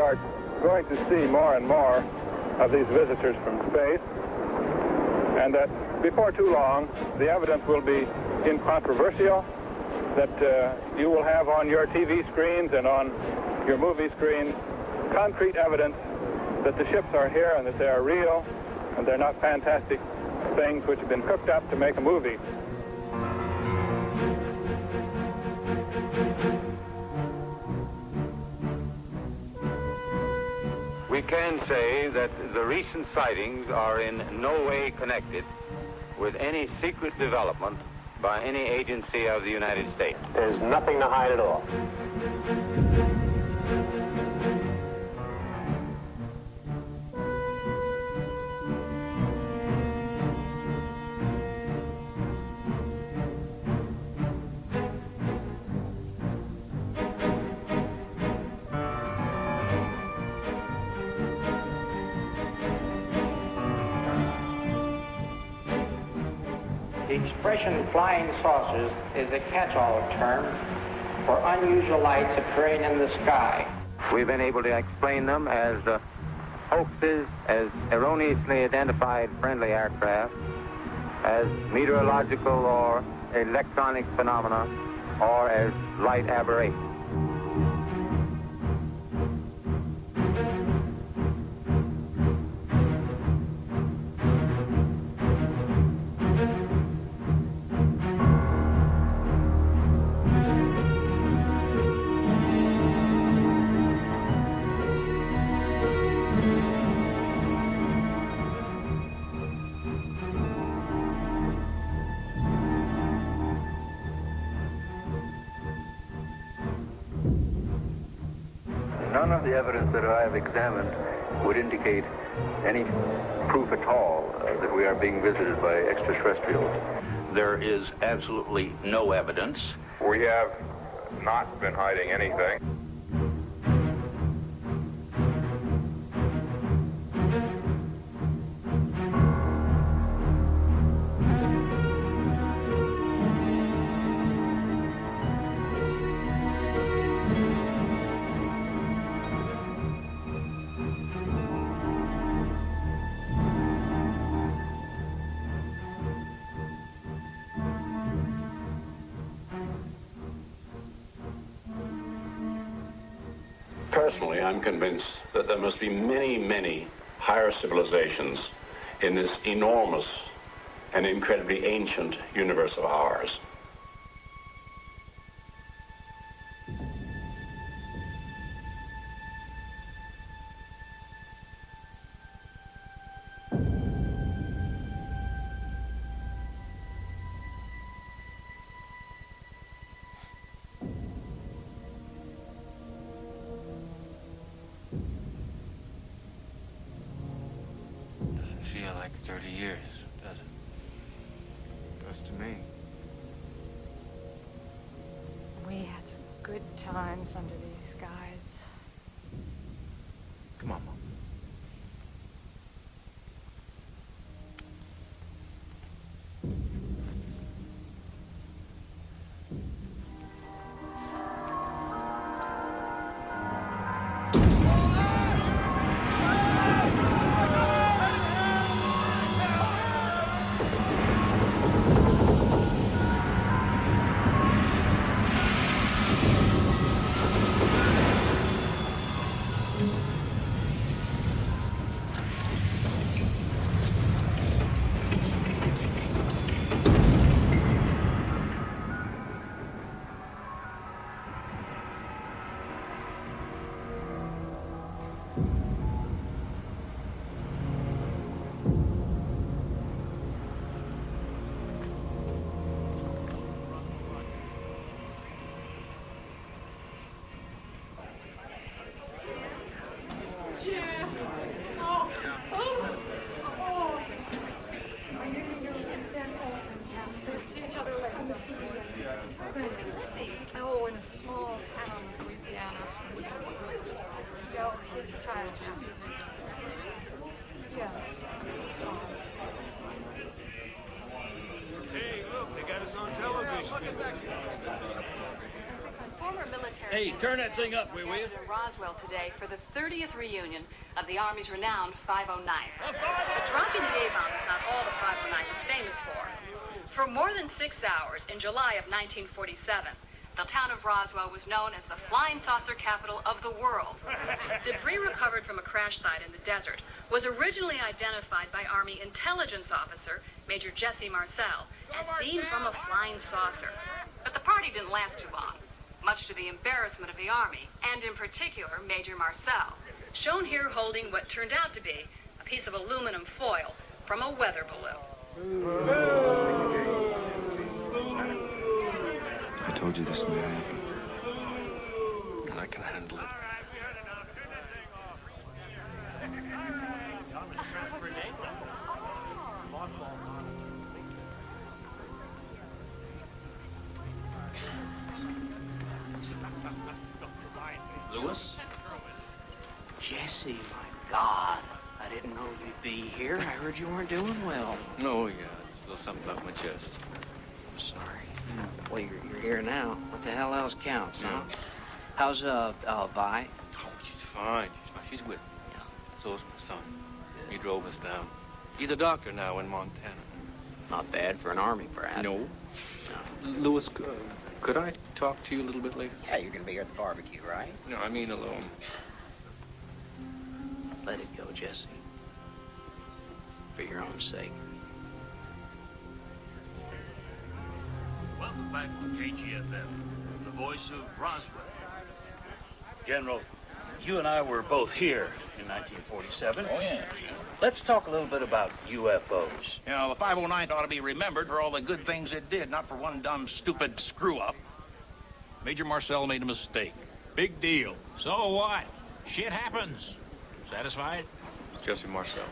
are going to see more and more of these visitors from space, and that before too long, the evidence will be incontrovertible, that you will have on your TV screens and on your movie screens concrete evidence that the ships are here and that they are real and they're not fantastic things which have been cooked up to make a movie. We can say that the recent sightings are in no way connected with any secret development by any agency of the United States. There's nothing to hide at all. The expression flying saucers is a catch-all term for unusual lights appearing in the sky. We've been able to explain them as hoaxes, as erroneously identified friendly aircraft, as meteorological or electronic phenomena, or as light aberrations. None of the evidence that I have examined would indicate any proof at all that we are being visited by extraterrestrials. There is absolutely no evidence. We have not been hiding anything. Personally, I'm convinced that there must be many, many higher civilizations in this enormous and incredibly ancient universe of ours. Feel like 30 years, does it? Does to me. We had some good times under these skies. Come on, Mom. Hey, turn that thing up, will you? In Roswell today for the 30th reunion of the Army's renowned 509. But dropping the A-bomb is not all the 509 is famous for. For more than 6 hours in July of 1947, the town of Roswell was known as the flying saucer capital of the world. Debris recovered from a crash site in the desert was originally identified by Army intelligence officer Major Jesse Marcel as seen from a flying saucer. But the party didn't last too long, much to the embarrassment of the Army, and in particular Major Marcel, shown here holding what turned out to be a piece of aluminum foil from a weather balloon. I told you this may happen. And I can handle it. Lewis? Jesse, my God. I didn't know you'd be here. I heard you weren't doing well. Oh, yeah. There's a little something up my chest. I'm sorry. Well, you're here now. What the hell else counts, huh? How's, Vi? Oh, she's fine. She's with me. Yeah. So's my son. He drove us down. He's a doctor now in Montana. Not bad for an Army brat. No. Lewis, could I talk to you a little bit later? Yeah, you're gonna be here at the barbecue, right? No, I mean alone. Let it go, Jesse. For your own sake. Welcome back to KGFM, the voice of Roswell. General, you and I were both here in 1947. Oh, yeah. Let's talk a little bit about UFOs. You know, the 509 ought to be remembered for all the good things it did, not for one dumb, stupid screw-up. Major Marcel made a mistake. Big deal. So what? Shit happens. Satisfied? Jesse Marcel.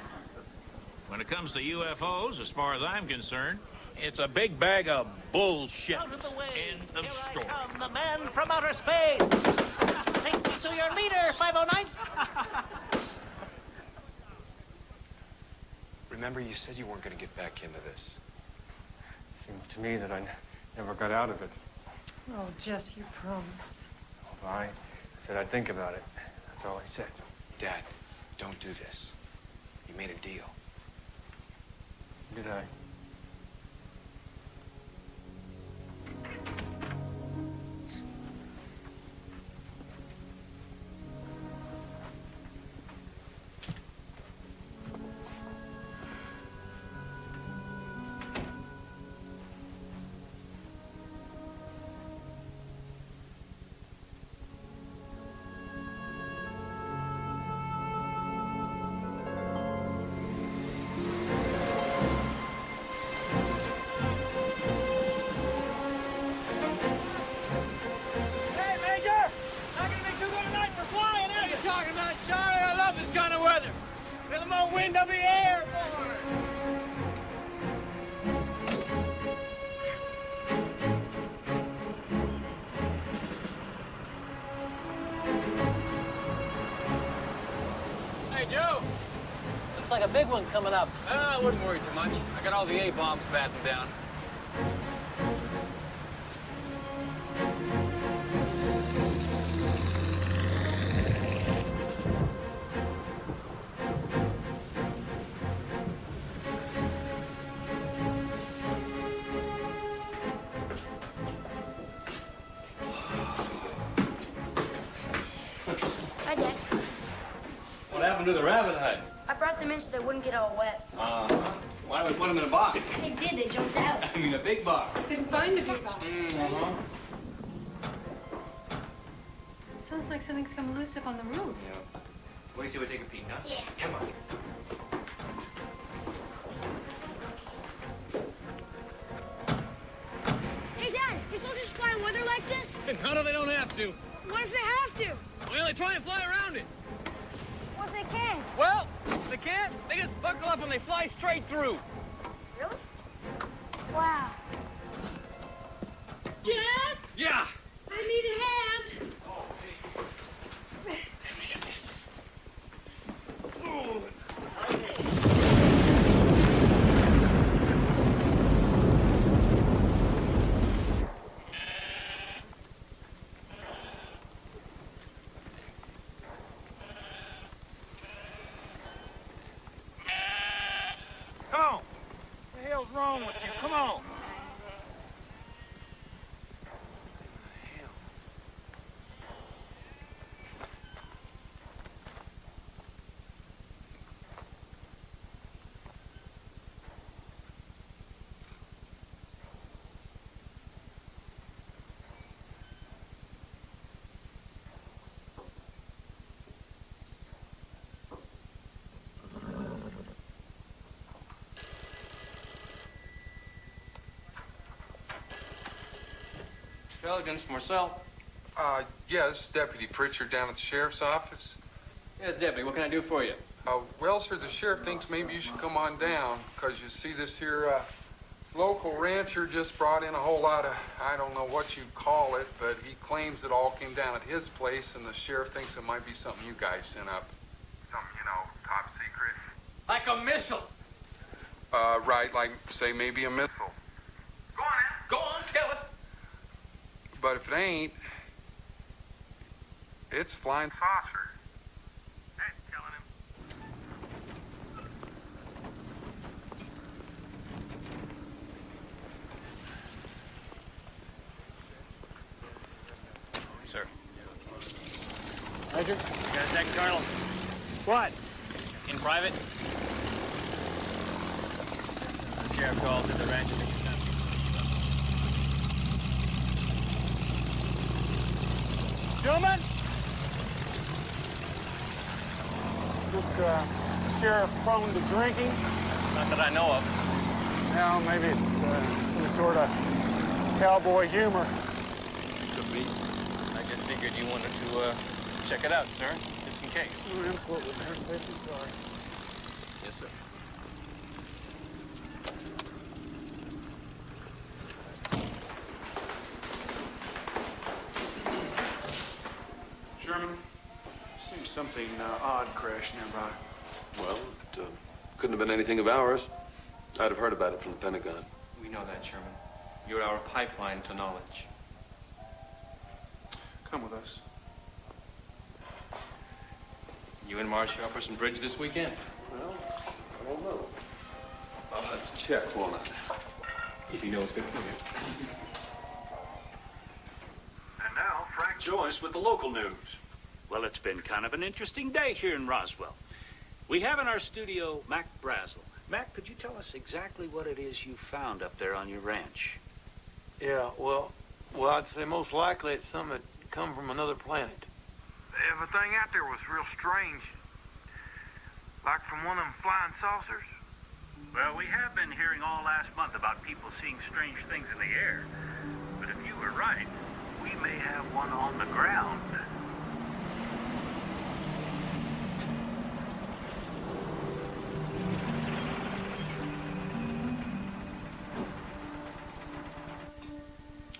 When it comes to UFOs, as far as I'm concerned, it's a big bag of bullshit. Out of the way. End of story. I come, the man from outer space. Take me to your leader, 509. Remember, you said you weren't going to get back into this. Seemed to me that I never got out of it. Oh, Jess, you promised. I said I'd think about it. That's all I said. Dad, don't do this. You made a deal. Did I? Wind of the air, Hey, Joe. Looks like a big one coming up. I wouldn't worry too much. I got all the A-bombs battened down. Hi, Dad. What happened to the rabbit hide? I brought them in so they wouldn't get all wet. Why don't we put them in a box? They did. They jumped out. I mean, a big box. Couldn't find the big box. Mm-hmm. Sounds like something's come loose up on the roof. Yeah. What do you say we take a peek, huh? Yeah. Come on. Hey, Dad, do soldiers fly in weather like this? How do they don't have to? What if they have to? Well, they try and fly around it. What if they can? Well, if they can't, they just buckle up and they fly straight through. Really? Wow. Dad? Yeah. I need a hand. Intelligence, Marcel. Yeah, this is Deputy Pritchard down at the sheriff's office. Yes, Deputy, what can I do for you? Well, sir, the sheriff thinks maybe you should come on down, because you see this here, local rancher just brought in a whole lot of, I don't know what you'd call it, but he claims it all came down at his place, and the sheriff thinks it might be something you guys sent up. Something, you know, top secret. Like a missile. Right, like, say, maybe a missile. Go on, Al. Go on, tell it. But if it ain't, it's flying saucer. Hey, telling him. Sir. Roger. You got a second, Colonel? What? In private? The sheriff called to the ranch to pick us up. Gentlemen? Is this sheriff prone to drinking? Not that I know of. No, maybe it's some sort of cowboy humor. Could be. I just figured you wanted to check it out, sir, just in case. Oh, absolutely. Better safe than sorry. Yes, sir. Sherman, seems something odd crashed nearby. Well, it couldn't have been anything of ours. I'd have heard about it from the Pentagon. We know that, Sherman. You're our pipeline to knowledge. Come with us. You and Marcia up for some bridge this weekend? Well, I don't know. I'll have to check, won't I? If you know it's good for you. And now, Frank Joyce with the local news. Well, it's been kind of an interesting day here in Roswell. We have in our studio Mac Brazel. Mac, could you tell us exactly what it is you found up there on your ranch? Yeah, well, I'd say most likely it's something that come from another planet. Everything out there was real strange. Like from one of them flying saucers. Well, we have been hearing all last month about people seeing strange things in the air. But if you were right, we may have one on the ground.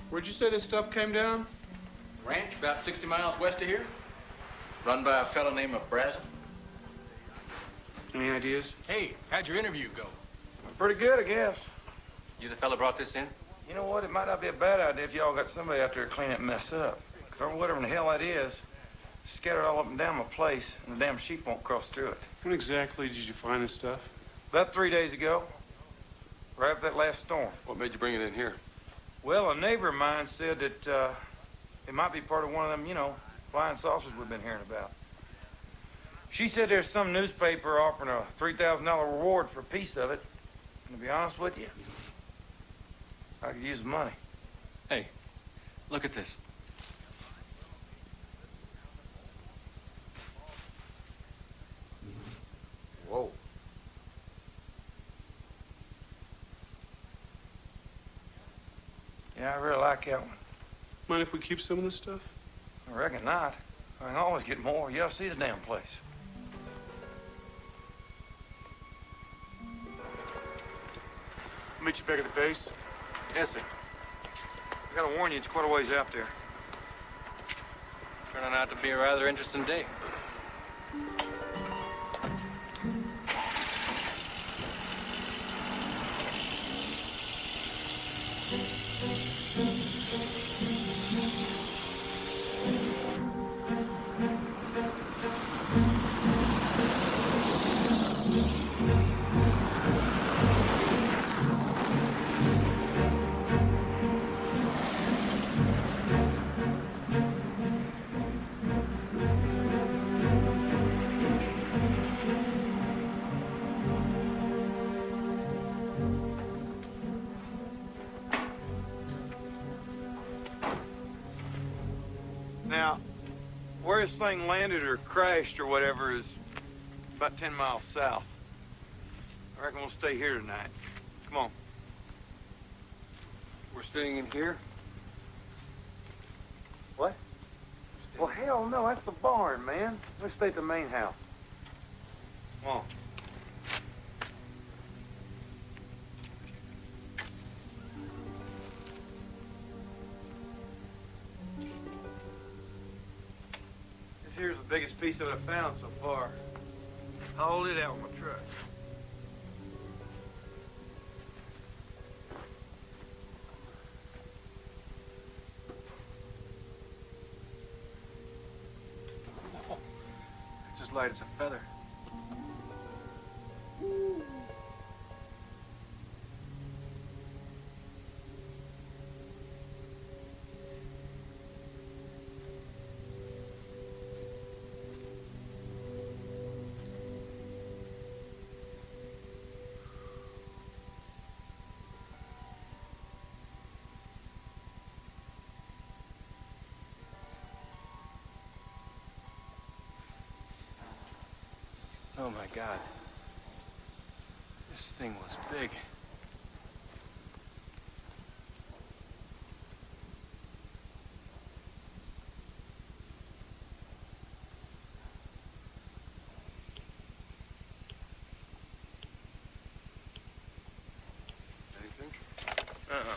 Where'd you say this stuff came down? Ranch about 60 miles west of here. Run by a fellow named Brazel. Any ideas? Hey, how'd your interview go? Pretty good, I guess. You the fella brought this in? You know what? It might not be a bad idea if y'all got somebody out there to clean that mess up. Or whatever in the hell that is, scattered all up and down my place, and the damn sheep won't cross through it. When exactly did you find this stuff? About 3 days ago, right after that last storm. What made you bring it in here? Well, a neighbor of mine said that it might be part of one of them, you know, flying saucers we've been hearing about. She said there's some newspaper offering a $3,000 reward for a piece of it. And to be honest with you, I could use the money. Hey, look at this. Whoa. Yeah, I really like that one. Mind if we keep some of this stuff? I reckon not. I can always get more. You ought to see the damn place. I'll meet you back at the base. Yes, sir. I gotta warn you, it's quite a ways out there. Turning out to be a rather interesting day. Now, where this thing landed or crashed or whatever is about 10 miles south. I reckon we'll stay here tonight. Come on. We're staying in here? Well, hell no, that's the barn, man. Let's stay at the main house. Come on. This here's the biggest piece of it I've found so far. Hauled it out with my truck. It's as light as a feather. Oh my God. This thing was big. Anything? Uh-uh.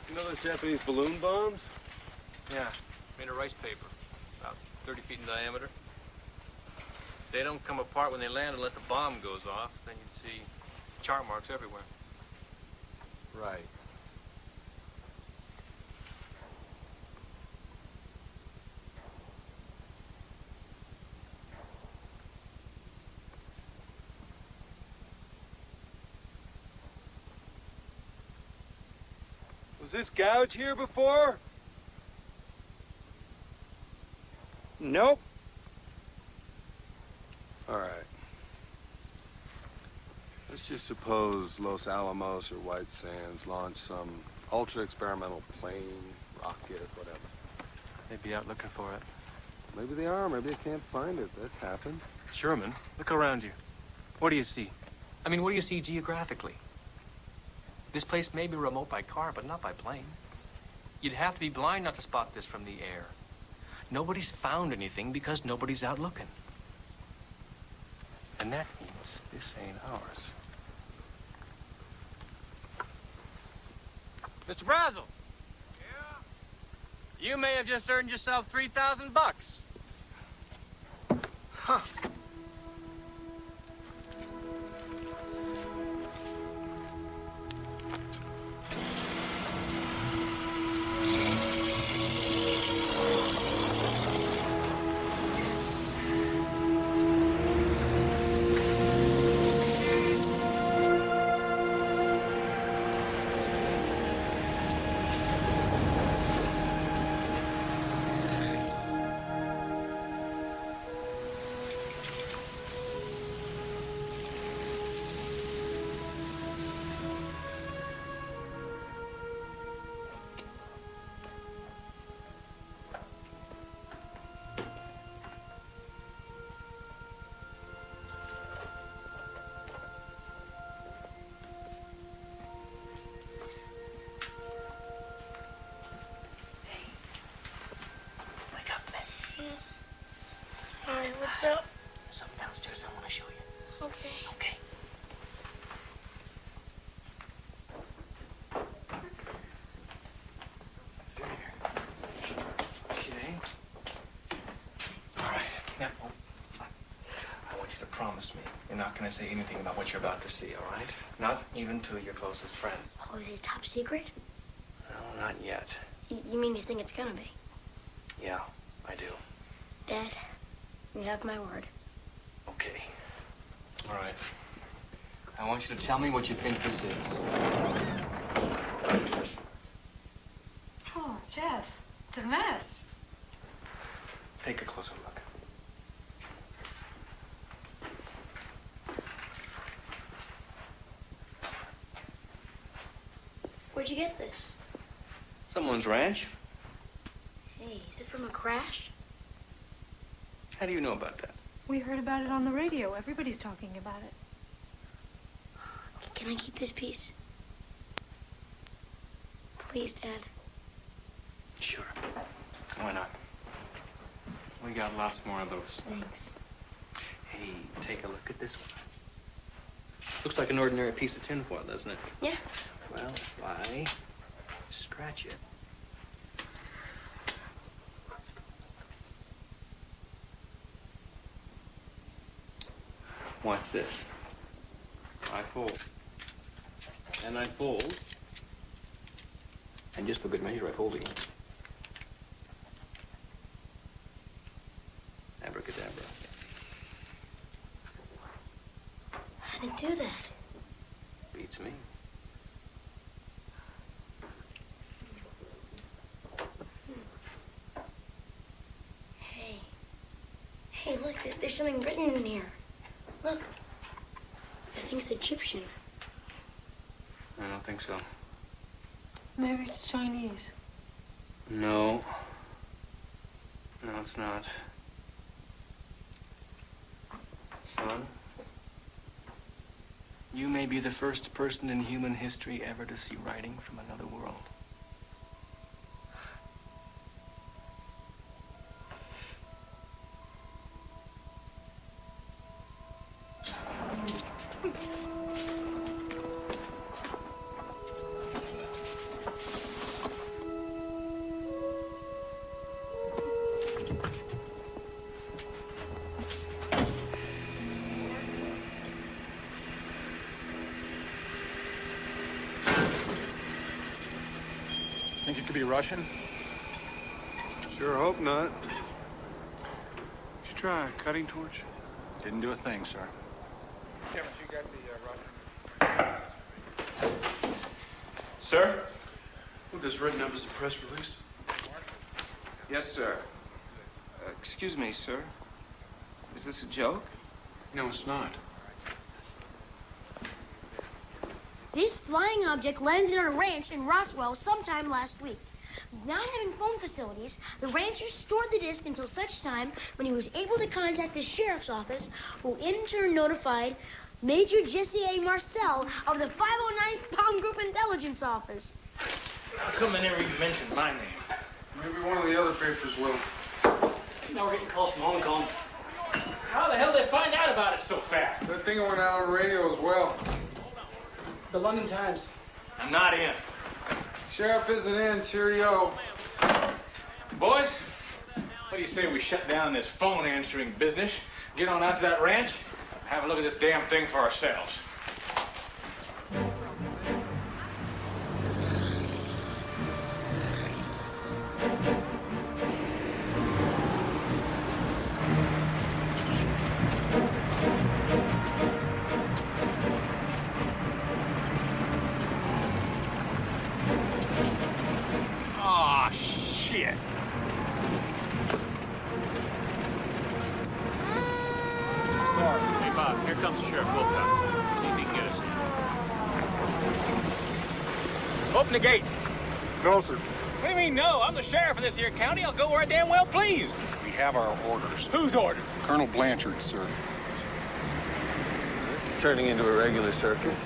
You know those Japanese balloon bombs? Yeah, made of rice paper, about 30 feet in diameter. They don't come apart when they land unless the bomb goes off. Then you'd see chart marks everywhere. Right. Was this gouge here before? Nope. All right. Let's just suppose Los Alamos or White Sands launched some ultra-experimental plane, rocket, whatever. They'd be out looking for it. Maybe they are, maybe they can't find it. That's happened. Sherman, look around you. What do you see? I mean, what do you see geographically? This place may be remote by car, but not by plane. You'd have to be blind not to spot this from the air. Nobody's found anything because nobody's out looking. And that means this ain't ours. Mr. Brazel. Yeah? You may have just earned yourself $3,000. Huh. What's up? There's something downstairs I want to show you. Okay. Okay. Okay. All right. Now, I want you to promise me you're not going to say anything about what you're about to see, all right? Not even to your closest friend. Oh, is it top secret? No, not yet. You mean you think it's gonna be? Yeah, I do. Dad, you have my word. Okay. All right. I want you to tell me what you think this is. Oh, Jess, it's a mess. Take a closer look. Where'd you get this? Someone's ranch? Hey, is it from a crash? How do you know about that? We heard about it on the radio. Everybody's talking about it. Can I keep this piece? Please, Dad. Sure. Why not? We got lots more of those. Thanks. Hey, take a look at this one. Looks like an ordinary piece of tinfoil, doesn't it? Yeah. Well, why scratch it? Watch this. I fold. And I fold. And just for good measure, I fold again. Abracadabra. How did it do that? Beats me. Hey. Hey, look, there's something written in here. Look. I think it's Egyptian. I don't think so. Maybe it's Chinese. No. No, it's not. Son, you may be the first person in human history ever to see writing from another world. Think it could be Russian? Sure hope not. Should try a cutting torch. Didn't do a thing, sir. Kevin, you got the Russian. Sir? What is written up as a press release? Yes, sir. Excuse me, sir. Is this a joke? No, it's not. This flying object landed on a ranch in Roswell sometime last week. Not having phone facilities, the rancher stored the disc until such time when he was able to contact the sheriff's office, who in turn notified Major Jesse A. Marcel of the 509th Bomb Group Intelligence Office. How come they never even mentioned my name? Maybe one of the other papers will. Now we're getting calls from Hong Kong. How the hell did they find out about it so fast? That thing went out on radio as well. The London Times. I'm not in. Sheriff isn't in. Cheerio. Boys, what do you say we shut down this phone answering business, get on out to that ranch, and have a look at this damn thing for ourselves? Aw, shit. Sorry. Hey, Bob, here comes Sheriff Wilcox. See if he can get us in. Open the gate. No, sir. What do you mean, no? I'm the sheriff of this here county. I'll go where I damn well please. We have our orders. Whose orders? Colonel Blanchard, sir. This is turning into a regular circus.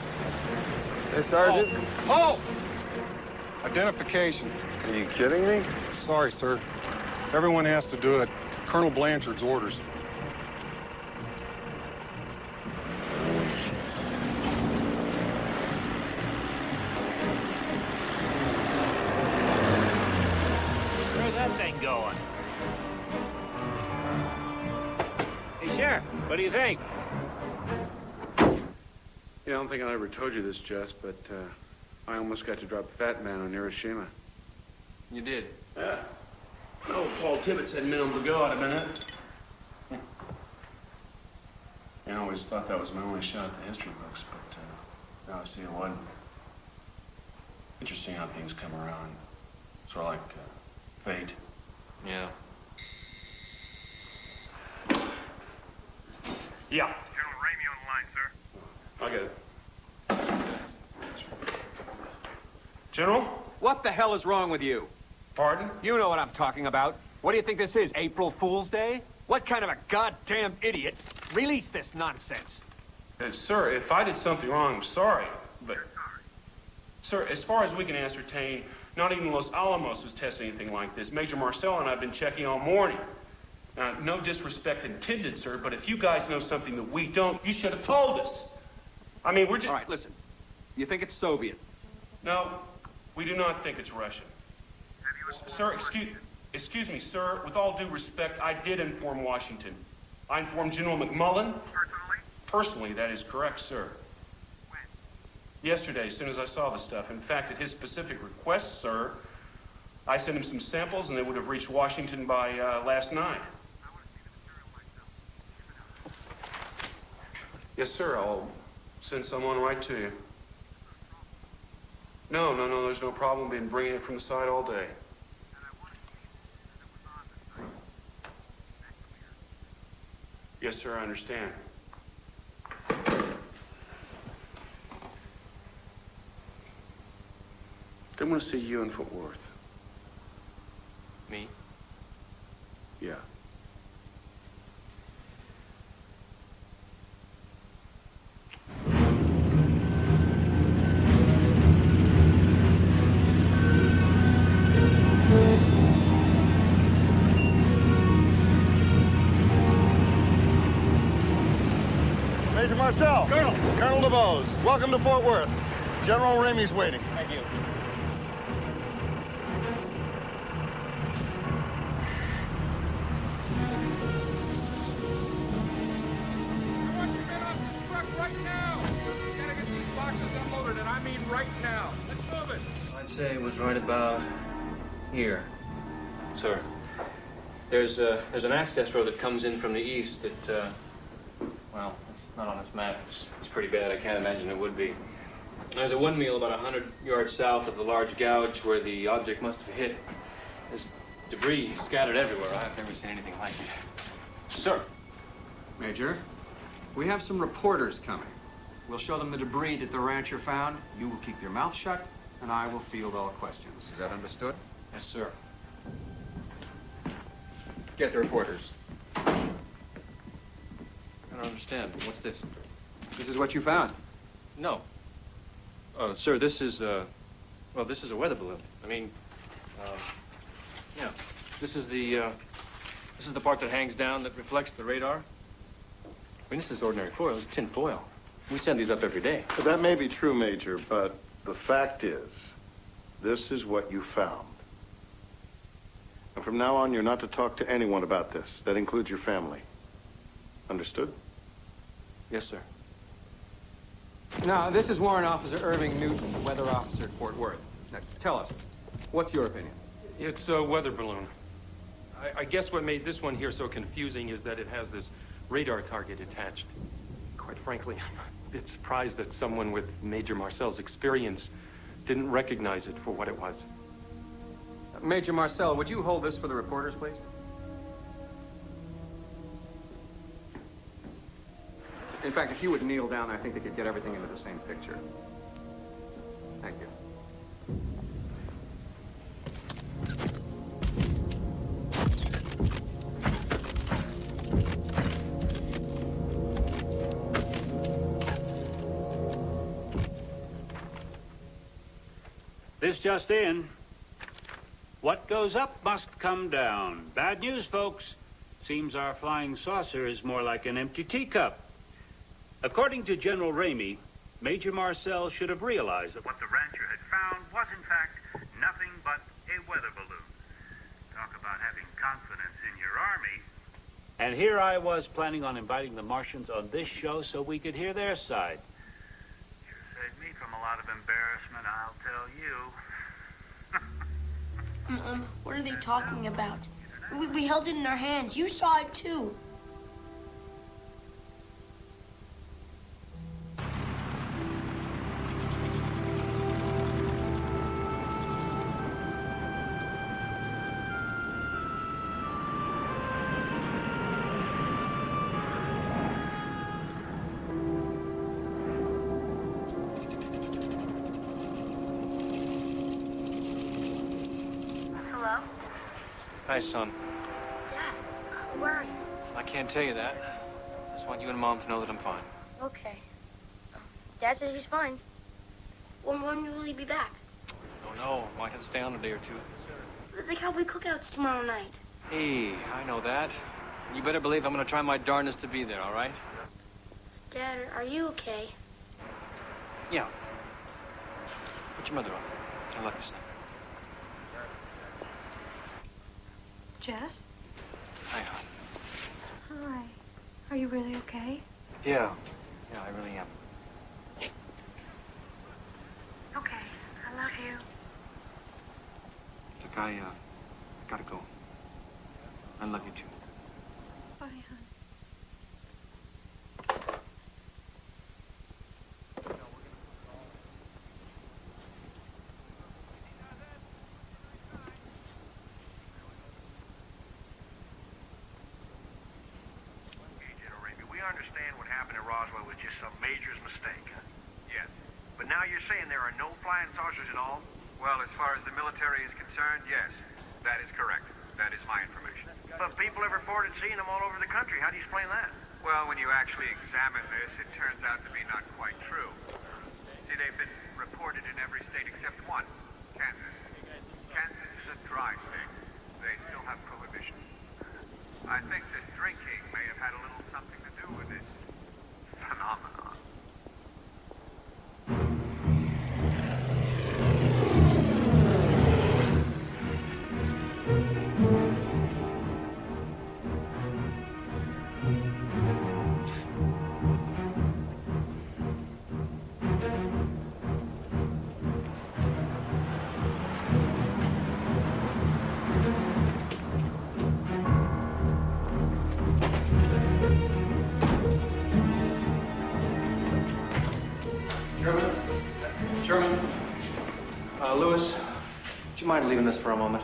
Hey, Sergeant. Halt! Identification. Are you kidding me? Sorry, sir. Everyone has to do it. Colonel Blanchard's orders. Where's that thing going? Hey, Sheriff, what do you think? Yeah, I don't think I ever told you this, Jess, but I almost got to drop Fat Man on Hiroshima. You did? Yeah. Oh, Paul Tibbets had minimum to go. I'd have been it. I always thought that was my only shot at the history books, but now I see it wasn't. Interesting how things come around. Sort of like fate. Yeah. Yeah. General Ramey on the line, sir. I'll get it. General? What the hell is wrong with you? Pardon? You know what I'm talking about. What do you think this is, April Fool's Day? What kind of a goddamn idiot released this nonsense? Sir, if I did something wrong, I'm sorry, but... Sir, as far as we can ascertain, Not even Los Alamos was testing anything like this. Major Marcel and I have been checking all morning. Now, no disrespect intended, sir, but if you guys know something that we don't, you should have told us. I mean, we're just... All right, listen. You think it's Soviet? No, we do not think it's Russian. Sir, excuse me, sir. With all due respect, I did inform Washington. I informed General McMullen. Personally, that is correct, sir. Yesterday, as soon as I saw the stuff. In fact, at his specific request, sir, I sent him some samples, and they would have reached Washington by last night. Yes, sir. I'll send someone right to you. No, there's no problem. Been bringing it from the site all day. Yes, sir, I understand. They want to see you in Fort Worth. Me? Yeah. Major Marcel. Colonel. Colonel DeBose. Welcome to Fort Worth. General Ramey's waiting. Thank you. I'd say it was right about here, sir. There's an access road that comes in from the east that, well, it's not on this map. It's pretty bad. I can't imagine it would be. There's a windmill about 100 yards south of the large gouge where the object must have hit. There's debris scattered everywhere. I've never seen anything like it. Sir. Major, we have some reporters coming. We'll show them the debris that the rancher found. You will keep your mouth shut, and I will field all questions. Is that understood? Yes, sir. Get the reporters. I don't understand. What's this? This is what you found. No. Oh, sir, this is, well, this is a weather balloon. I mean, yeah. This is the part that hangs down that reflects the radar. I mean, this is ordinary foil. It's tin foil. We send these up every day. That may be true, Major, but the fact is, this is what you found. And from now on, you're not to talk to anyone about this. That includes your family. Understood? Yes, sir. Now, this is Warrant Officer Irving Newton, the weather officer at Fort Worth. Now, tell us, what's your opinion? It's a weather balloon. I guess what made this one here so confusing is that it has this radar target attached. Quite frankly, I'm a bit surprised that someone with Major Marcel's experience didn't recognize it for what it was. Major Marcel, would you hold this for the reporters, please? In fact, if you would kneel down, I think they could get everything into the same picture. Thank you. This just in. What goes up must come down. Bad news, folks. Seems our flying saucer is more like an empty teacup. According to General Ramey, Major Marcel should have realized that what the rancher had found was, in fact, nothing but a weather balloon. Talk about having confidence in your army. And here I was planning on inviting the Martians on this show so we could hear their side. Sure saved me from a lot of embarrassment, I'll tell you. Mom, what are they talking about? We held it in our hands. You saw it too. Hi, son. Dad, where are you? I can't tell you that. I just want you and Mom to know that I'm fine. Okay. Dad says he's fine. When will he be back? No, no. Might have to stay on a day or two. The cowboy cookouts tomorrow night. Hey, I know that. You better believe I'm gonna try my darndest to be there, all right? Dad, are you okay? Yeah. Put your mother up. I love you, son. Jess? Hi, hon. Hi. Are you really okay? Yeah. Yeah, I really am. Okay. I love you. Look, I gotta go. I love you, too. Bye, hon. We understand what happened at Roswell was just some major's mistake. Yes. But now you're saying there are no flying saucers at all? Well, as far as the military is concerned, yes. That is correct. That is my information. But people have reported seeing them all over the country. How do you explain that? Well, when you actually examine this, it turns out to be not quite true. See, they've been reported in every state except one, Kansas. Kansas is a dry state. They still have prohibition. I think that drinking may have had a little something to do with this phenomenon. Sherman? Lewis, would you mind leaving this for a moment?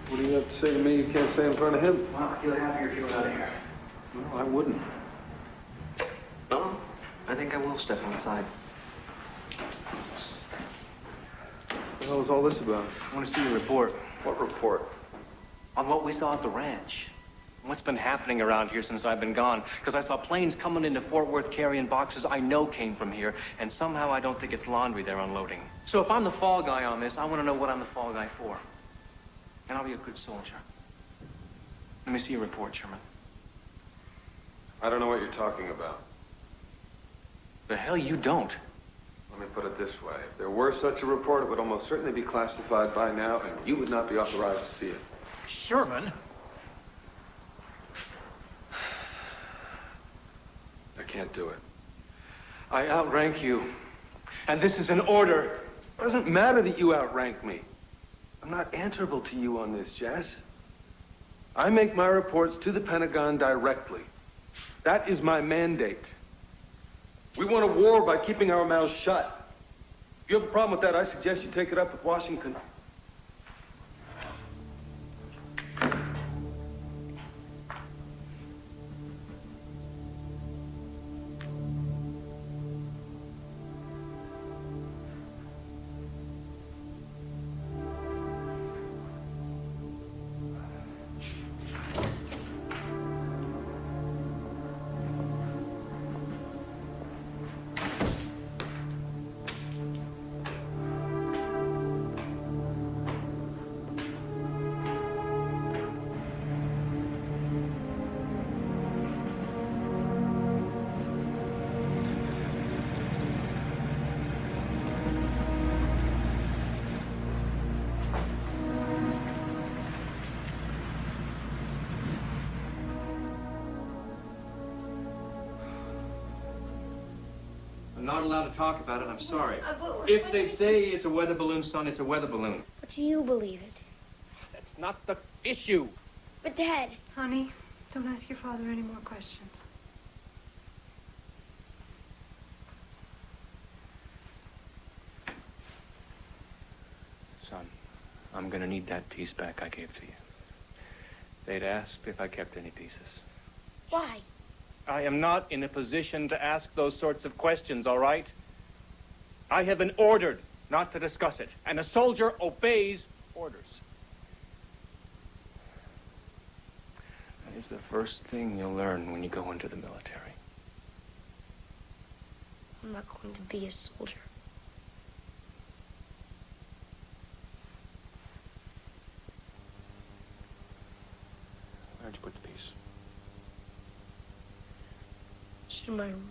What do you have to say to me you can't say in front of him? Well, I feel happier if you were out of here. No, I wouldn't. No, I think I will step outside. What the hell is all this about? I want to see your report. What report? On what we saw at the ranch. What's been happening around here since I've been gone? Because I saw planes coming into Fort Worth carrying boxes I know came from here, and somehow I don't think it's laundry they're unloading. So if I'm the fall guy on this, I want to know what I'm the fall guy for. And I'll be a good soldier. Let me see your report, Sherman. I don't know what you're talking about. The hell you don't. Let me put it this way. If there were such a report, it would almost certainly be classified by now, and you would not be authorized to see it. Sherman? I can't do it. I outrank you. And this is an order. It doesn't matter that you outrank me. I'm not answerable to you on this, Jess. I make my reports to the Pentagon directly. That is my mandate. We want a war by keeping our mouths shut. If you have a problem with that, I suggest you take it up with Washington. I'm not allowed to talk about it, I'm sorry. If they say it's a weather balloon, son, it's a weather balloon. But do you believe it? That's not the issue. But Dad... Honey, don't ask your father any more questions. Son, I'm gonna need that piece back I gave to you. They'd asked if I kept any pieces. Why? I am not in a position to ask those sorts of questions, all right? I have been ordered not to discuss it, and a soldier obeys orders. That is the first thing you'll learn when you go into the military. I'm not going to be a soldier. Where'd you put the piece? It's in my room.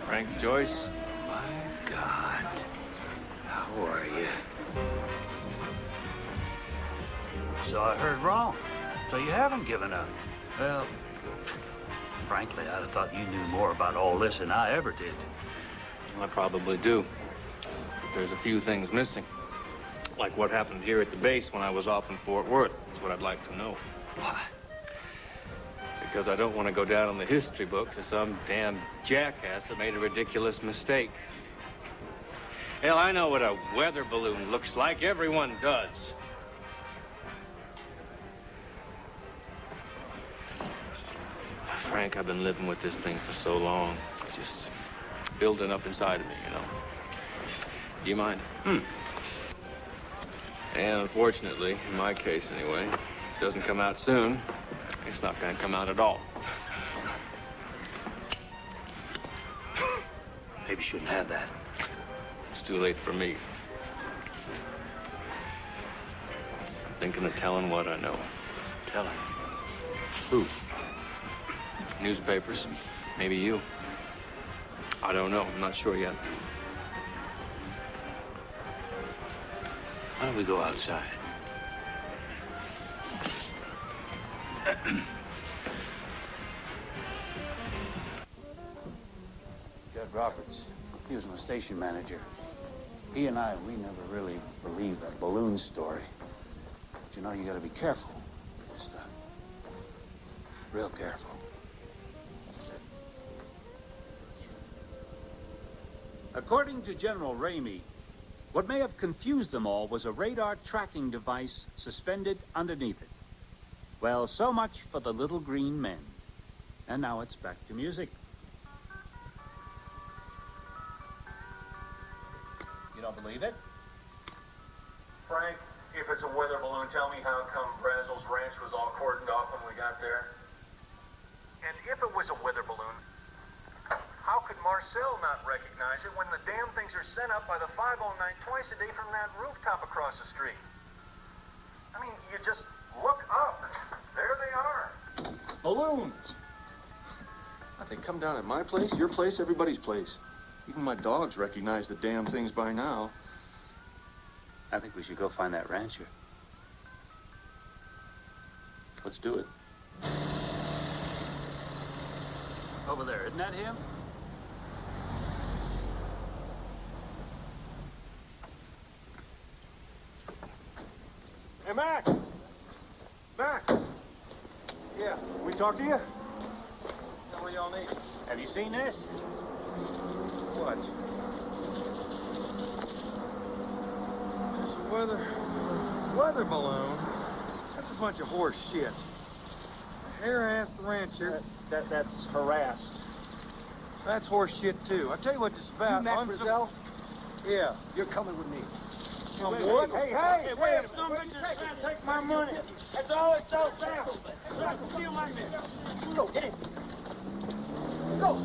Frank Joyce. My God. How are you? So I heard wrong. So you haven't given up. Well, frankly, I'd have thought you knew more about all this than I ever did. I probably do. But there's a few things missing. Like what happened here at the base when I was off in Fort Worth. That's what I'd like to know. Why? Because I don't want to go down in the history books as some damn jackass that made a ridiculous mistake. Hell, I know what a weather balloon looks like. Everyone does. Frank, I've been living with this thing for so long. It's just building up inside of me, you know. Do you mind? And unfortunately, in my case anyway, if it doesn't come out soon, it's not going to come out at all. Maybe you shouldn't have that. It's too late for me. Thinking of telling what I know. Telling? Who? Newspapers. Maybe you. I don't know. I'm not sure yet. Why don't we go outside? Judd Roberts, he was my station manager. He and I, we never really believed that balloon story. But you know, you gotta be careful with this stuff. Real careful. According to General Ramey, what may have confused them all was a radar tracking device suspended underneath it. Well, so much for the little green men. And now it's back to music. You don't believe it? Frank, if it's a weather balloon, tell me how come Brazel's ranch was all cordoned off when we got there? And if it was a weather balloon, how could Marcel not recognize it when the damn things are sent up by the 509 twice a day from that rooftop across the street? I mean, you just look up. There they are. Balloons! They come down at my place, your place, everybody's place. Even my dogs recognize the damn things by now. I think we should go find that rancher. Let's do it. Over there, isn't that him? Hey, Mac! Mac! Yeah, can we talk to you? What do y'all need? Have you seen this? What? It's a weather balloon. That's a bunch of horse shit. Harassed rancher. That's harassed. That's horse shit, too. I tell you what this is about. Mac Brazell? Yeah. You're coming with me. What? Hey, wait up, some bitch is trying to take my money. That's all it's all about. They're trying to steal my money. Go, get in. Go. Hey,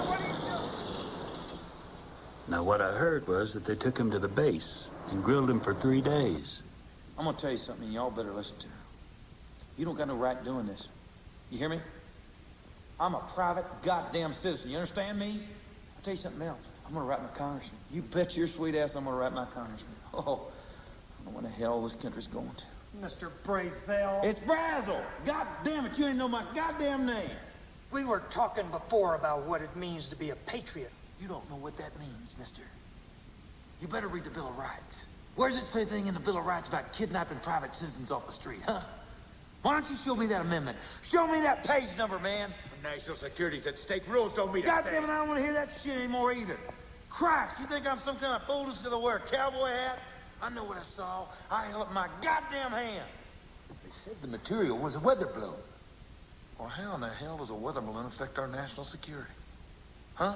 what are you doing? Now, what I heard was that they took him to the base and grilled him for 3 days. I'm gonna tell you something, and y'all better listen to me. You don't got no right doing this. You hear me? I'm a private goddamn citizen. You understand me? I'll tell you something else. I'm gonna write my congressman. You bet your sweet ass I'm gonna write my congressman. Oh, I don't know where the hell this country's going to. Mr. Brazell. It's Brazel! God damn it, you ain't know my goddamn name. We were talking before about what it means to be a patriot. You don't know what that means, mister. You better read the Bill of Rights. Where's it say anything in the Bill of Rights about kidnapping private citizens off the street, huh? Why don't you show me that amendment? Show me that page number, man. National security's at stake. Rules don't mean God damn it, I don't want to hear that shit anymore either. Christ, you think I'm some kind of fool just because I wear a cowboy hat? I know what I saw. I held up my goddamn hands. They said the material was a weather balloon. Well, how in the hell does a weather balloon affect our national security? Huh?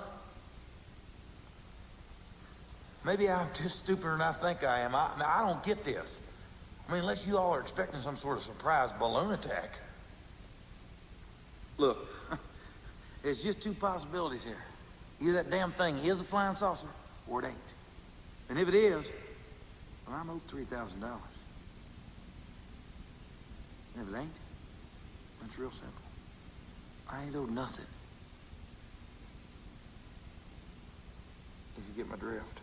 Maybe I'm just stupider than I think I am. I don't get this. I mean, unless you all are expecting some sort of surprise balloon attack. Look, there's just two possibilities here. Either that damn thing is a flying saucer, or it ain't. And if it is, well, I'm owed $3,000. And if it ain't, it's real simple. I ain't owed nothing. If you get my drift.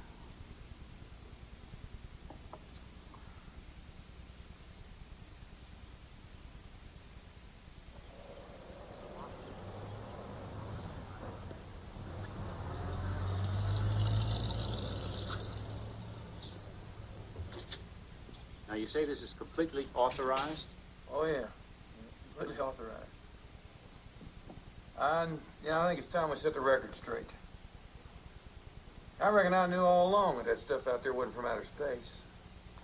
Now, you say this is completely authorized? Oh, yeah. It's completely authorized. I think it's time we set the record straight. I reckon I knew all along that stuff out there wasn't from outer space.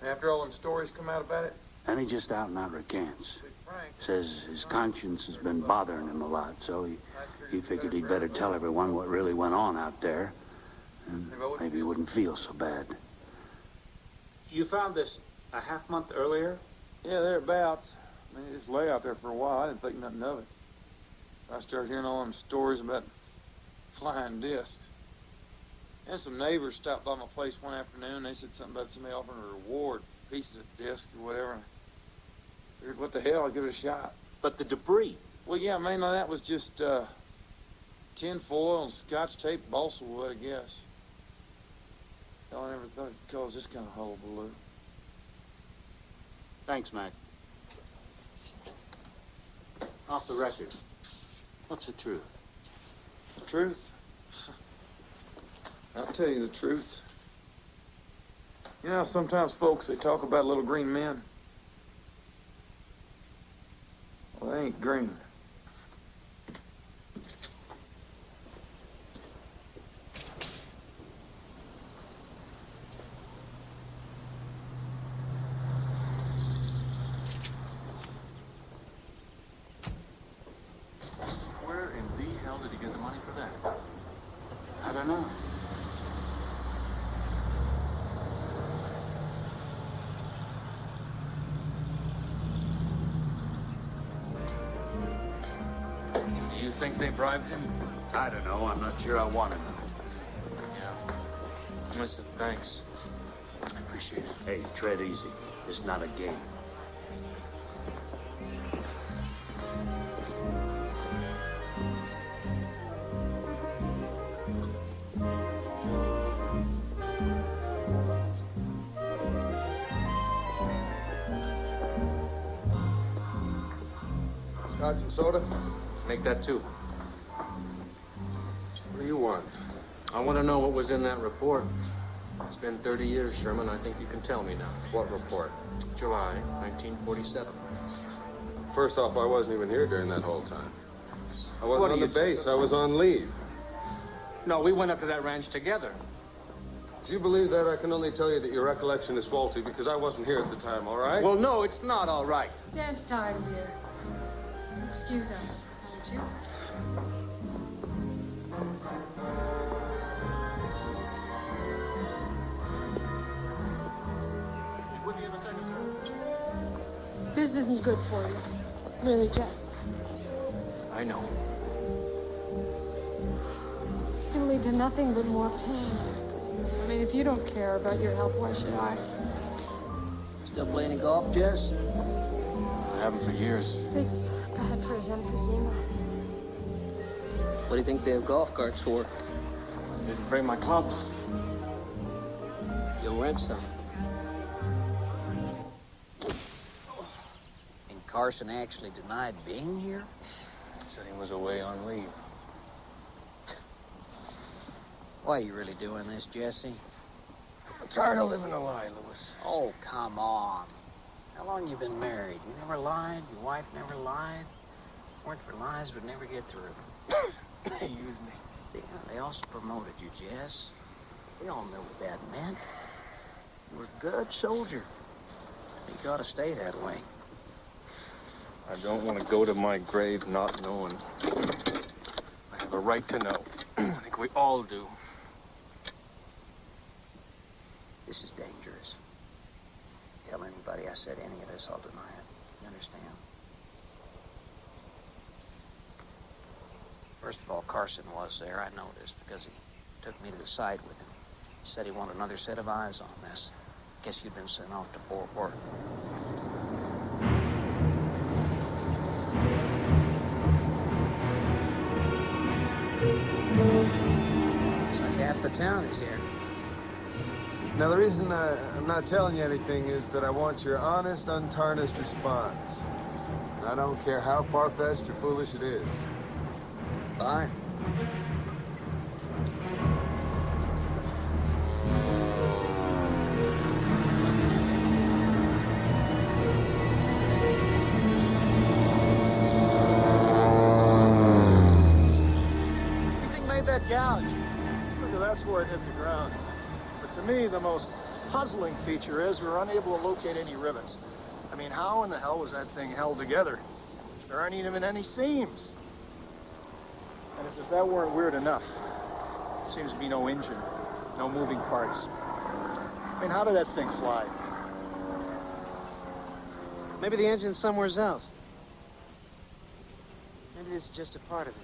After all them stories come out about it, And he just out and out recants. Says his conscience has been bothering him a lot, so he figured he'd better tell everyone what really went on out there. And maybe he wouldn't feel so bad. You found this a half-month earlier? yeah, thereabouts. I mean, it just lay out there for a while. I didn't think nothing of it. I started hearing all them stories about flying discs. And some neighbors stopped by my place one afternoon. They said something about somebody offering a reward, pieces of disc or whatever. I figured, what the hell, I'd give it a shot. But the debris? Well, yeah, mainly that was just tin foil and scotch tape, balsa wood, I guess. Hell, I never thought it'd cause this kind of hullabaloo. Thanks, Mac. Off the record, what's the truth? The truth? I'll tell you the truth. You know how sometimes folks, they talk about little green men? Well, they ain't green. Where in the hell did he get the money for that? I don't know. Do you think they bribed him? I don't know. I'm not sure I want to know. Yeah. Listen, thanks. I appreciate it. Hey, tread easy. It's not a game. Scotch and soda? Make that two. What do you want? I want to know what was in that report. It's been 30 years, Sherman. I think you can tell me now. What report? July 1947. First off, I wasn't even here during that whole time. I What wasn't are on the you base. I was on leave. No, we went up to that ranch together. Do you believe that? I can only tell you that your recollection is faulty because I wasn't here at the time, all right? Well, no, it's not all right. Dance time, dear. Excuse us. you? This isn't good for you. Really, Jess. I know. It's gonna lead to nothing but more pain. I mean, if you don't care about your health, why should I? Still playing golf, Jess? I haven't for years. It's bad for his emphysema. What do you think they have golf carts for? I didn't bring my clubs. You'll rent some. And Carson actually denied being here? Said he was away on leave. Why are you really doing this, Jesse? I'm tired of living a lie, Louis. Oh, come on. How long you been married? You never lied? Your wife never lied? Weren't for lies would never get through. They used me. Yeah, they also promoted you, Jess. We all knew what that meant. You were a good soldier. You ought to stay that way. I don't want to go to my grave not knowing. I have a right to know. I think we all do. This is dangerous. Tell anybody I said any of this, I'll deny it. You understand? First of all, Carson was there. I noticed because he took me to the side with him. He said he wanted another set of eyes on this. Guess you'd been sent off to Fort Worth. Looks like half the town is here. Now, the reason I'm not telling you anything is that I want your honest, untarnished response. And I don't care how far-fetched or foolish it is. Bye. What do you think made that gouge? Figure that's where it hit the ground. But to me, the most puzzling feature is we're unable to locate any rivets. I mean, how in the hell was that thing held together? There aren't even any seams. And as if that weren't weird enough, seems to be no engine, no moving parts. I mean, how did that thing fly? Maybe the engine's somewhere else. Maybe this is just a part of it.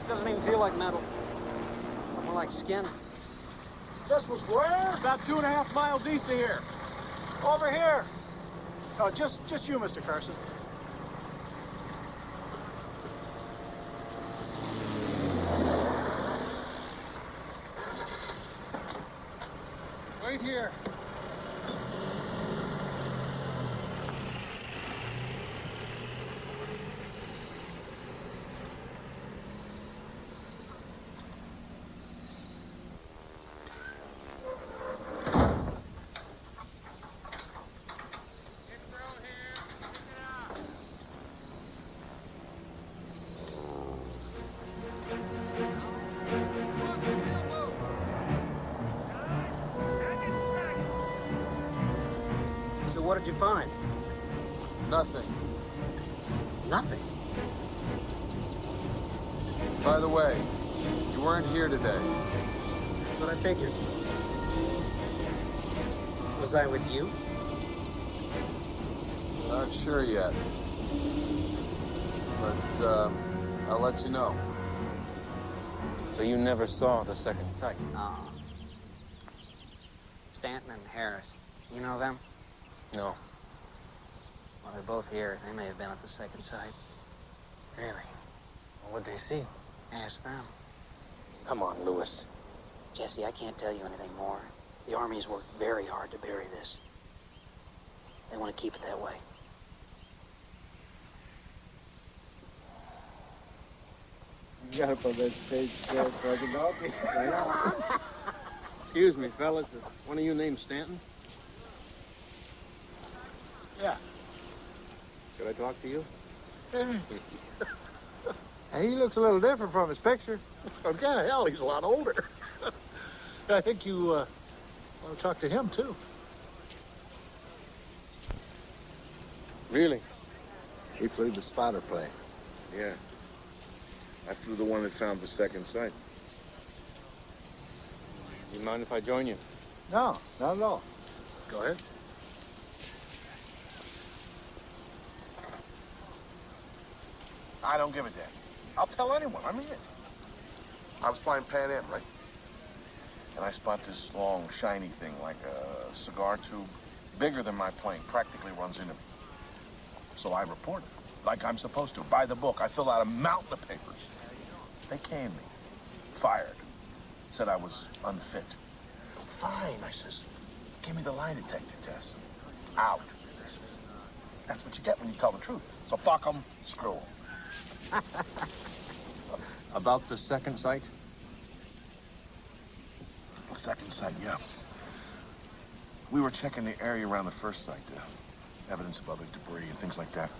Doesn't even feel like metal. More like skin. This was where? About 2.5 miles east of here. Over here. Oh, just you, Mr. Carson. Wait here. What did you find? Nothing. Nothing? By the way, you weren't here today. That's what I figured. Was I with you? Not sure yet. But, I'll let you know. So you never saw the second sight? No. Stanton and Harris. You know them? No. Well, they're both here. They may have been at the second sight. Really? What'd they see? Ask them. Come on, Lewis. Jesse, I can't tell you anything more. The Army's worked very hard to bury this. They want to keep it that way. You got up on that stage like a donkey. Excuse me, fellas. One of you named Stanton? Yeah. Should I talk to you? He looks a little different from his picture. Okay, hell, he's a lot older. I think you want to talk to him, too. Really? He flew the spotter plane. Yeah. I flew the one that found the second site. You mind if I join you? No, not at all. Go ahead. I don't give a damn. I'll tell anyone. I mean it. I was flying Pan Am, right? And I spot this long, shiny thing like a cigar tube, bigger than my plane, practically runs into me. So I report it, like I'm supposed to, by the book. I fill out a mountain of papers. They canned me, fired, said I was unfit. Fine, I says. Give me the lie detector test. Out, they says. That's what you get when you tell the truth. So fuck them, screw them. About the second site? The second site, yeah. We were checking the area around the first site, evidence of other debris and things like that.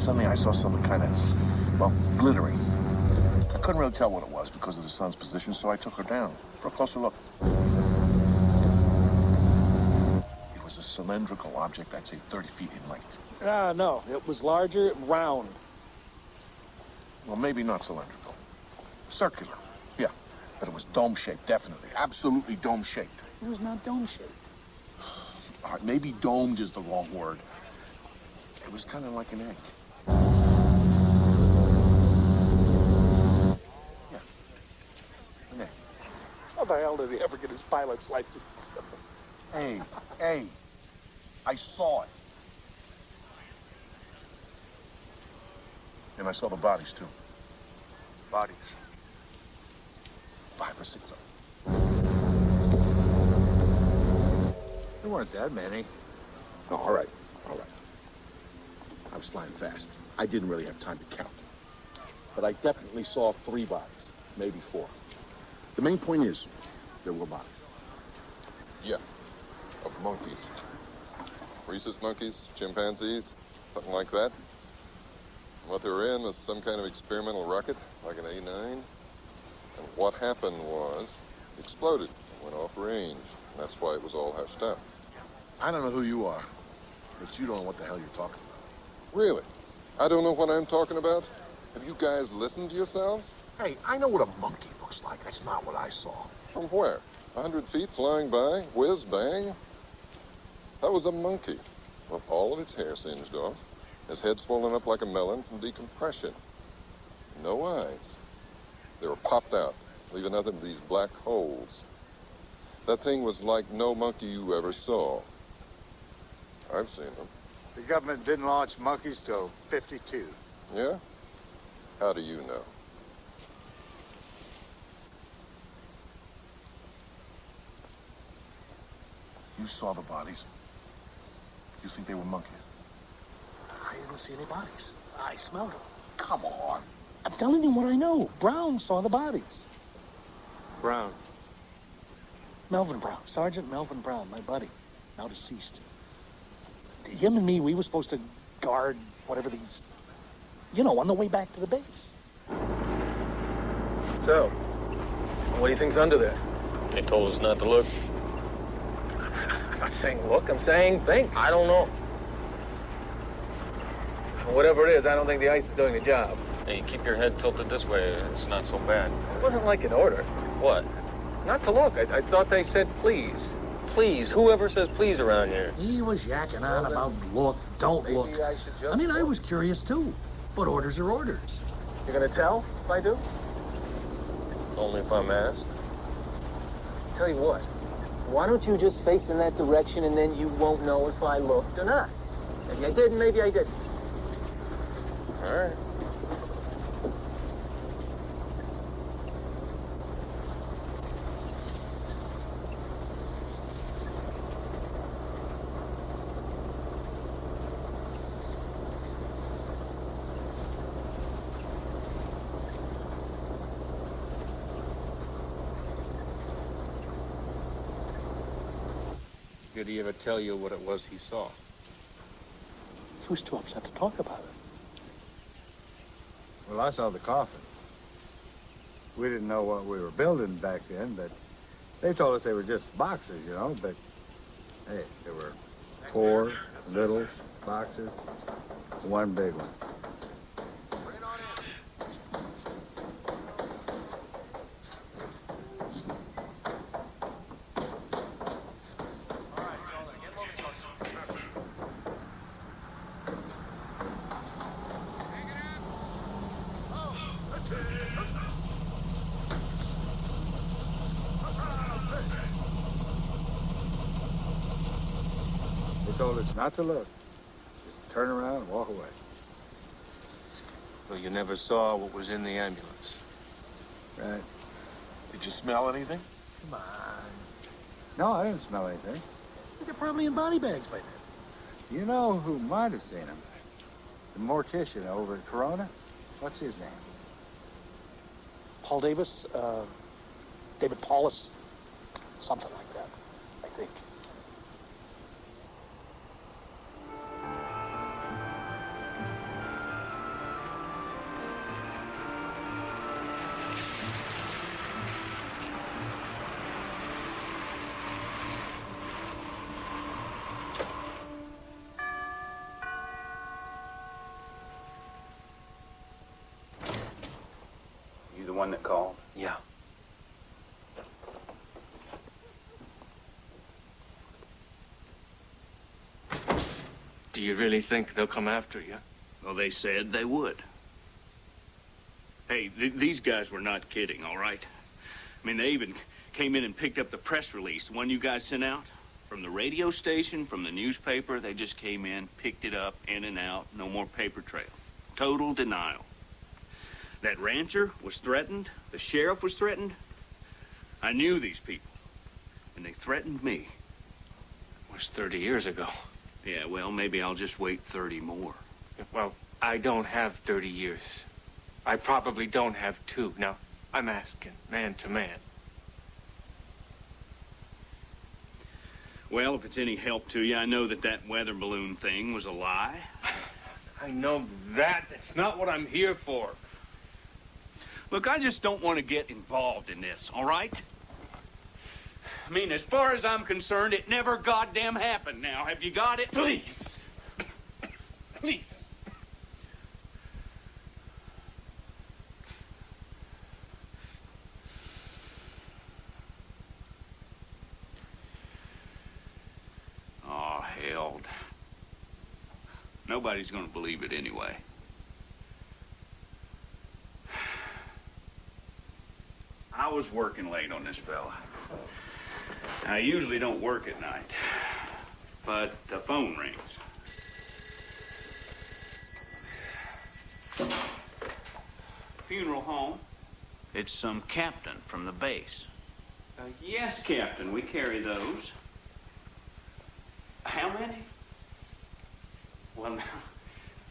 Suddenly I saw something kind of, well, glittering. I couldn't really tell what it was because of the sun's position, so I took her down for a closer look. It was a cylindrical object, I'd say 30 feet in length. No, it was larger, round. Well, maybe not cylindrical. Circular, yeah. But it was dome-shaped, definitely. Absolutely dome-shaped. It was not dome-shaped. All right, maybe domed is the wrong word. It was kind of like an egg. Yeah, an egg. How the hell did he ever get his pilot's license? Hey, I saw it. And I saw the bodies, too. Bodies. 5 or 6 of There weren't that many. them. Oh, all right. I was flying fast. I didn't really have time to count. But I definitely saw 3 bodies, maybe 4. The main point is, there were bodies. Yeah, of monkeys. Rhesus monkeys, chimpanzees, something like that. What they were in was some kind of experimental rocket, like an A9. And what happened was, it exploded, went off range. And that's why it was all hushed up. I don't know who you are, but you don't know what the hell you're talking about. Really? I don't know what I'm talking about? Have you guys listened to yourselves? Hey, I know what a monkey looks like. That's not what I saw. From where? 100 feet flying by? Whiz bang? That was a monkey. With all of its hair singed off. His head swollen up like a melon from decompression. No eyes. They were popped out, leaving nothing but these black holes. That thing was like no monkey you ever saw. I've seen them. The government didn't launch monkeys till 52. Yeah? How do you know? You saw the bodies. You think they were monkeys? I didn't see any bodies. I smelled them. Come on. I'm telling you what I know. Brown saw the bodies. Brown. Melvin Brown. Sergeant Melvin Brown, my buddy. Now deceased. Him and me, we were supposed to guard whatever these... You know, on the way back to the base. So, what do you think's under there? They told us not to look. I'm not saying look, I'm saying think. I don't know. Whatever it is, I don't think the ice is doing the job. Hey, keep your head tilted this way. It's not so bad. It wasn't like an order. What? Not to look. I thought they said please. Please. Whoever says please around here? He was yakking on about look, don't look. I mean, I was curious too. But orders are orders. You're gonna tell if I do? Only if I'm asked. Tell you what, Why don't you just face in that direction and then you won't know if I looked or not? Maybe I did and maybe I didn't. All right. Did he ever tell you what it was he saw? He was too upset to talk about it. Well, I saw the coffins. We didn't know what we were building back then, but they told us they were just boxes, you know, but hey, there were 4 little boxes, 1 big one. They told us not to look, just turn around and walk away. Well, you never saw what was in the ambulance. Right. Did you smell anything? Come on. No, I didn't smell anything. They're probably in body bags by then. You know who might have seen him? The mortician over at Corona. What's his name? Paul Davis, David Paulus, something like that, I think. You the one that called? Yeah. Do you really think they'll come after you? Well, they said they would. Hey, these guys were not kidding, all right? I mean, they even came in and picked up the press release, the one you guys sent out. From the radio station, from the newspaper, they just came in, picked it up, in and out, no more paper trail. Total denial. That rancher was threatened, the sheriff was threatened. I knew these people, and they threatened me. It was 30 years ago. Yeah, well, maybe I'll just wait 30 more. Well, I don't have 30 years. I probably don't have 2. Now, I'm asking, man to man. Well, if it's any help to you, I know that weather balloon thing was a lie. I know that. That's not what I'm here for. Look, I just don't want to get involved in this, all right? I mean, as far as I'm concerned, it never goddamn happened now. Have you got it? Please. Please. Oh, hell. Nobody's gonna believe it anyway. I was working late on this fella. I usually don't work at night, but the phone rings. Funeral home. It's some captain from the base. Yes, Captain, we carry those. How many? Well,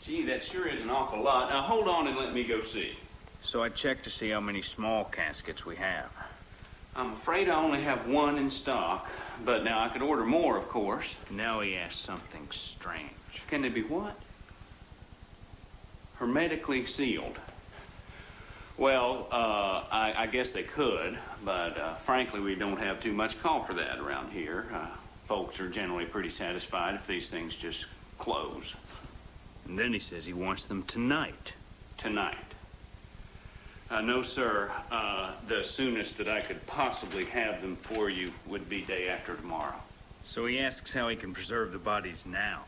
gee, that sure is an awful lot. Now, hold on and let me go see. So I checked to see how many small caskets we have. I'm afraid I only have 1 in stock, but now I could order more, of course. Now he asks something strange. Can they be what? Hermetically sealed. Well, I guess they could, but frankly, we don't have too much call for that around here. Folks are generally pretty satisfied if these things just close. And then he says he wants them tonight. Tonight. No, sir. The soonest that I could possibly have them for you would be day after tomorrow. So he asks how he can preserve the bodies now.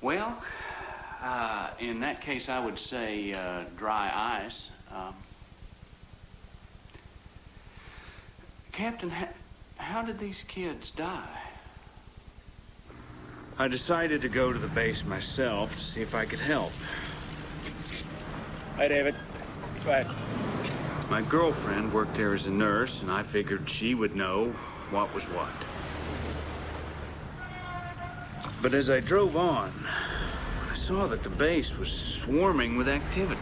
Well, in that case, I would say dry ice. Captain, How did these kids die? I decided to go to the base myself to see if I could help. Hi, David. Go ahead. My girlfriend worked there as a nurse, and I figured she would know what was what. But as I drove on, I saw that the base was swarming with activity.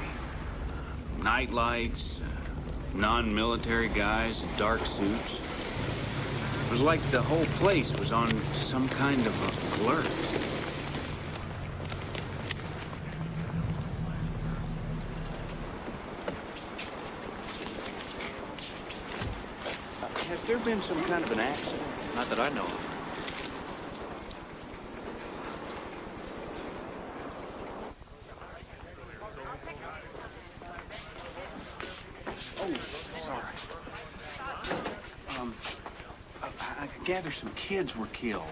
Night lights, non-military guys in dark suits. It was like the whole place was on some kind of alert. Has there been some kind of an accident? Not that I know of. Oh, sorry. I gather some kids were killed.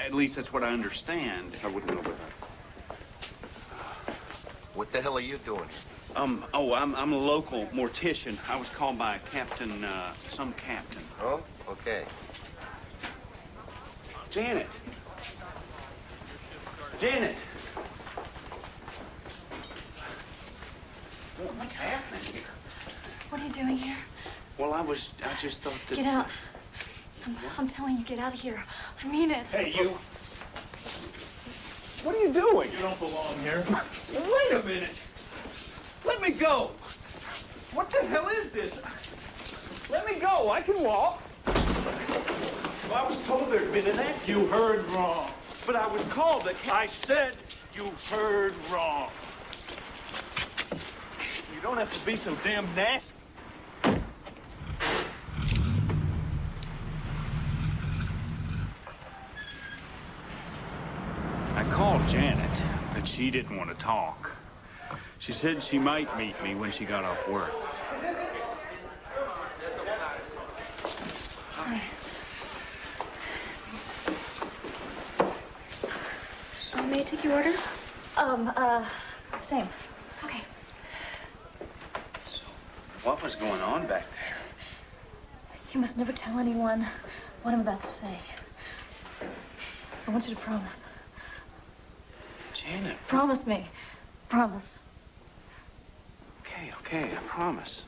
At least that's what I understand. I wouldn't know about that. What the hell are you doing? I'm a local mortician. I was called by some captain. Oh, okay. Janet! Janet! What's happening here? What are you doing here? Well, I just thought that... Get out. I'm telling you, get out of here. I mean it. Hey, you. What are you doing? You don't belong here. Wait a minute. Let me go. What the hell is this? Let me go. I can walk. Well, I was told there'd been an accident. You heard wrong. But I was called. I said you heard wrong. You don't have to be so damn nasty. I called Janet, but she didn't want to talk. She said she might meet me when she got off work. Hi. So may I take your order? Same. Okay. So, what was going on back there? You must never tell anyone what I'm about to say. I want you to promise. Janet. Promise me. Promise. Okay, I promise.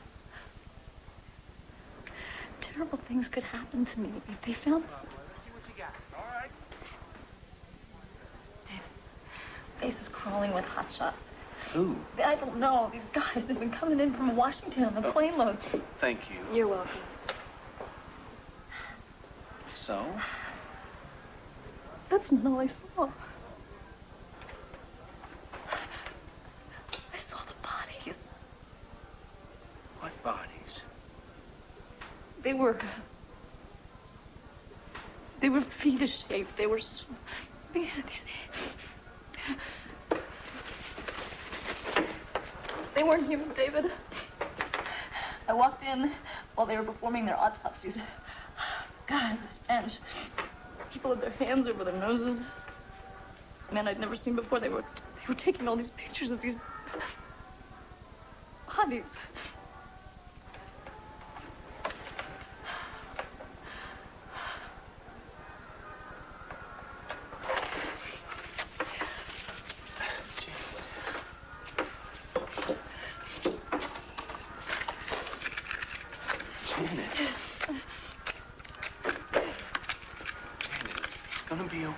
Terrible things could happen to me if they found... David, base is crawling with hotshots. Who? I don't know. These guys, they've been coming in from Washington on a plane load. Thank you. You're welcome. So? That's not all I saw. I saw the bodies. What bodies? They were fetus shaped. They were so... They had these... They weren't human, David. I walked in while they were performing their autopsies. God, the stench. People had their hands over their noses. Men I'd never seen before. They were taking all these pictures of these bodies. Gonna be okay.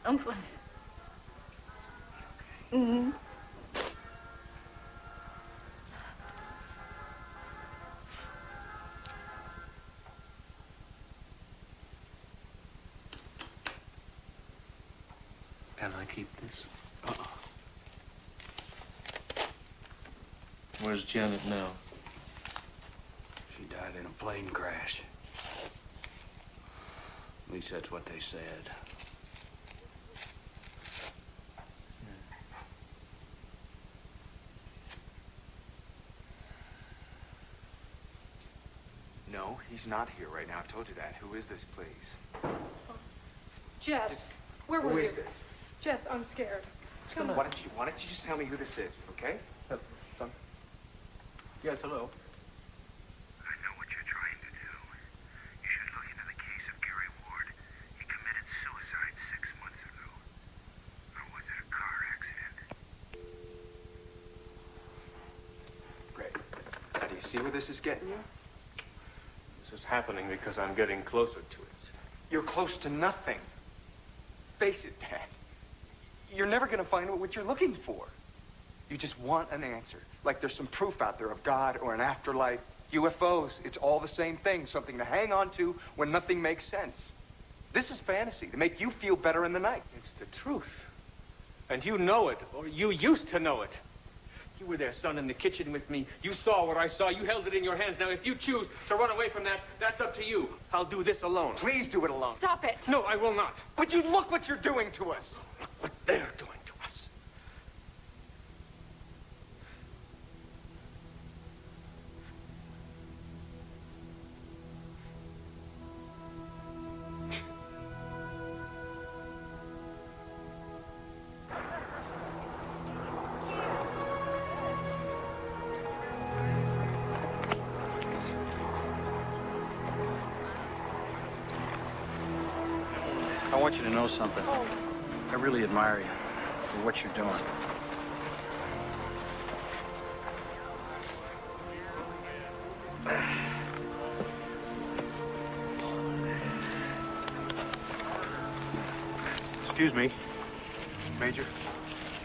I'm fine. Mm-hmm. Can I keep this? Where's Janet now? She died in a plane crash. At least that's what they said. No, he's not here right now. I've told you that. Who is this, please? Jess, where were Who you? is this? Jess, I'm scared. Come on. Why don't you just tell me who this is, okay? Yes, hello. I know what you're trying to do. You should look into the case of Gary Ward. He committed suicide 6 months ago. Or was it a car accident? Great. Now, do you see where this is getting you? This is happening because I'm getting closer to it. You're close to nothing. Face it, Dad. You're never going to find what you're looking for. You just want an answer. Like there's some proof out there of God or an afterlife. UFOs, it's all the same thing. Something to hang on to when nothing makes sense. This is fantasy to make you feel better in the night. It's the truth. And you know it, or you used to know it. You were there, son, in the kitchen with me. You saw what I saw. You held it in your hands. Now, if you choose to run away from that, that's up to you. I'll do this alone. Please do it alone. Stop it. No, I will not. But you look what you're doing to us. Look what they're doing to us. I want you to know something. I really admire you for what you're doing. Excuse me, Major.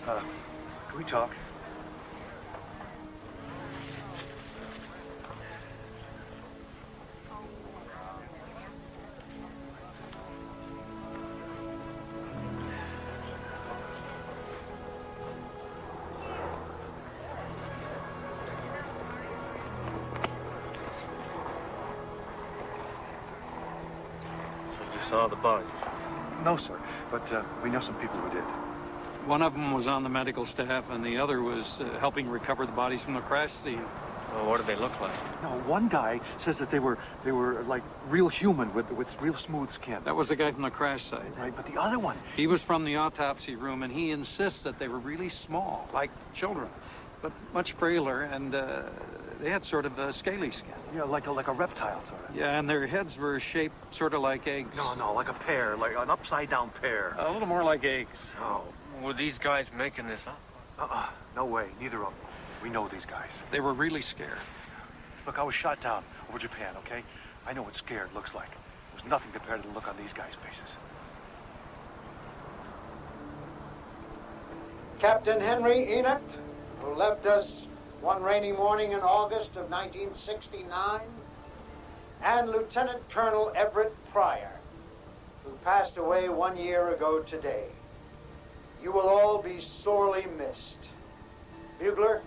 Can we talk? You saw the body. No, sir, but we know some people who did. One of them was on the medical staff, and the other was helping recover the bodies from the crash scene. Well, what did they look like? No, one guy says that they were like real human with real smooth skin. That was the guy from the crash site. Right, but the other one, He was from the autopsy room, and he insists that they were really small, like children, but much frailer, and they had sort of a scaly skin. yeah, like a reptile sort of. Yeah, and their heads were shaped sort of like eggs. No, like a pear, like an upside down pear. A little more like eggs. Oh, Were these guys making this up? no way, neither of them. We know these guys. They were really scared. Look, I was shot down over Japan, okay? I know what scared looks like. It was nothing compared to the look on these guys' faces. Captain Henry Enoch, who left us one rainy morning in August of 1969, and Lieutenant Colonel Everett Pryor, who passed away 1 year ago today. You will all be sorely missed. Bugler,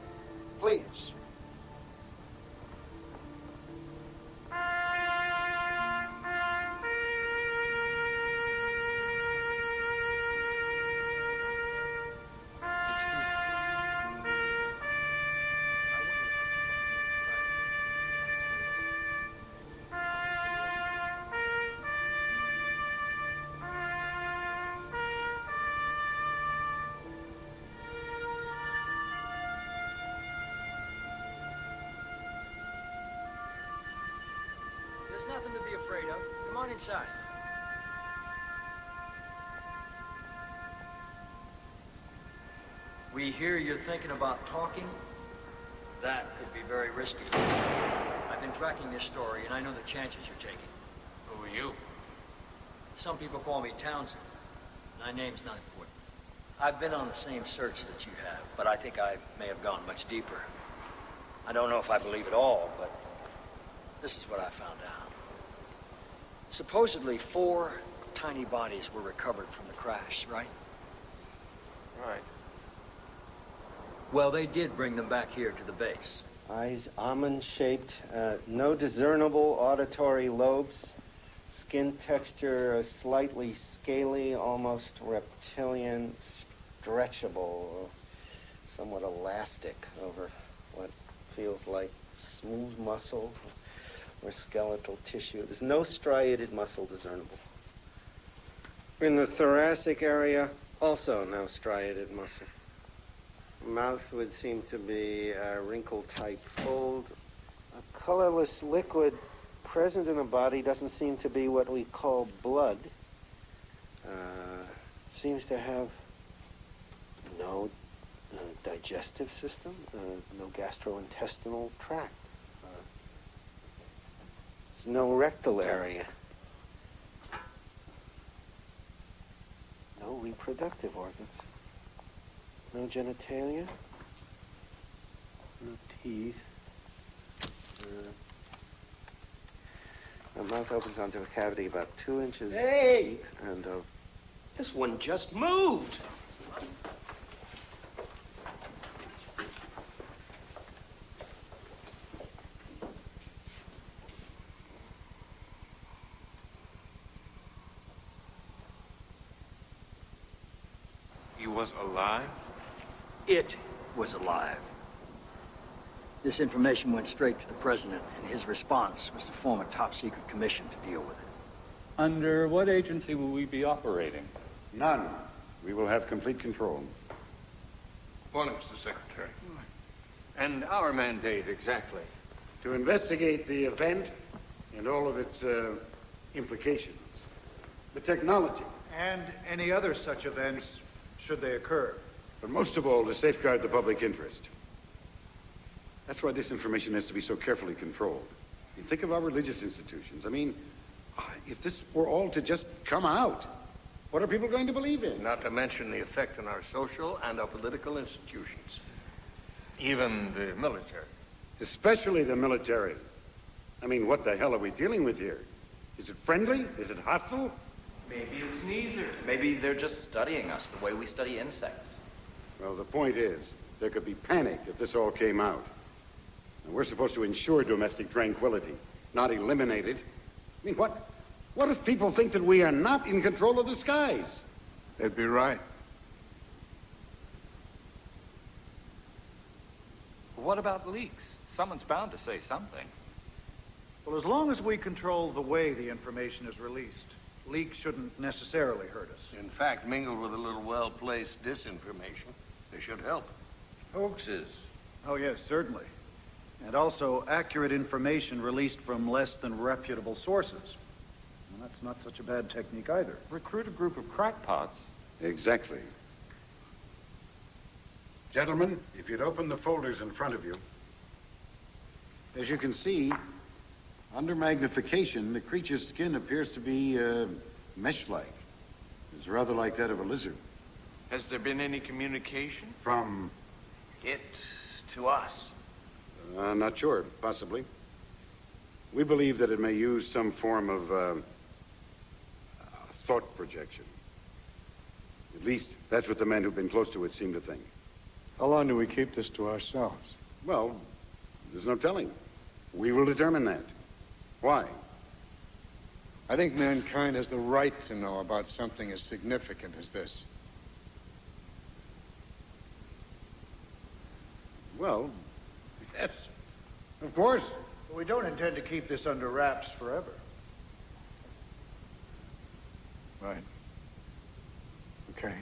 please. There's nothing to be afraid of. Come on inside. We hear you're thinking about talking. That could be very risky. I've been tracking this story, and I know the chances you're taking. Who are you? Some people call me Townsend. My name's not important. I've been on the same search that you have, but I think I may have gone much deeper. I don't know if I believe it all, but this is what I found out. Supposedly 4 tiny bodies were recovered from the crash, right? Right. Well, they did bring them back here to the base. Eyes almond-shaped, no discernible auditory lobes, skin texture slightly scaly, almost reptilian, stretchable, somewhat elastic over what feels like smooth muscle or skeletal tissue. There's no striated muscle discernible. In the thoracic area, Also no striated muscle. Mouth would seem to be a wrinkle-type fold. A colorless liquid present in the body doesn't seem to be what we call blood. Seems to have no digestive system, no gastrointestinal tract. There's no rectal area. No reproductive organs. No genitalia. No teeth. The mouth opens onto a cavity about 2 inches deep and This one just moved. He was alive? It was alive. This information went straight to the president, and his response was to form a top-secret commission to deal with it. Under what agency will we be operating? None. We will have complete control. Morning, Mr. Secretary. And our mandate, exactly? To investigate the event and all of its implications. The technology. And any other such events, should they occur. But most of all, to safeguard the public interest. That's why this information has to be so carefully controlled. You think of our religious institutions. I mean, if this were all to just come out, what are people going to believe in? Not to mention the effect on our social and our political institutions. Even the military. Especially the military. I mean, what the hell are we dealing with here? Is it friendly? Is it hostile? Maybe it's neither. Maybe they're just studying us the way we study insects. Well, the point is, there could be panic if this all came out. And we're supposed to ensure domestic tranquility, not eliminate it. I mean, what if people think that we are not in control of the skies? They'd be right. What about leaks? Someone's bound to say something. Well, as long as we control the way the information is released, leaks shouldn't necessarily hurt us. In fact, mingled with a little well-placed disinformation, they should help. Hoaxes. Oh, yes, certainly. And also accurate information released from less than reputable sources. And that's not such a bad technique either. Recruit a group of crackpots. Exactly. Gentlemen, if you'd open the folders in front of you. As you can see, under magnification, the creature's skin appears to be mesh-like. It's rather like that of a lizard. Has there been any communication? From? It to us. Not sure. Possibly. We believe that it may use some form of thought projection. At least, that's what the men who've been close to it seem to think. How long do we keep this to ourselves? Well, there's no telling. We will determine that. Why? I think mankind has the right to know about something as significant as this. Well, yes, of course. But we don't intend to keep this under wraps forever. Right. Okay.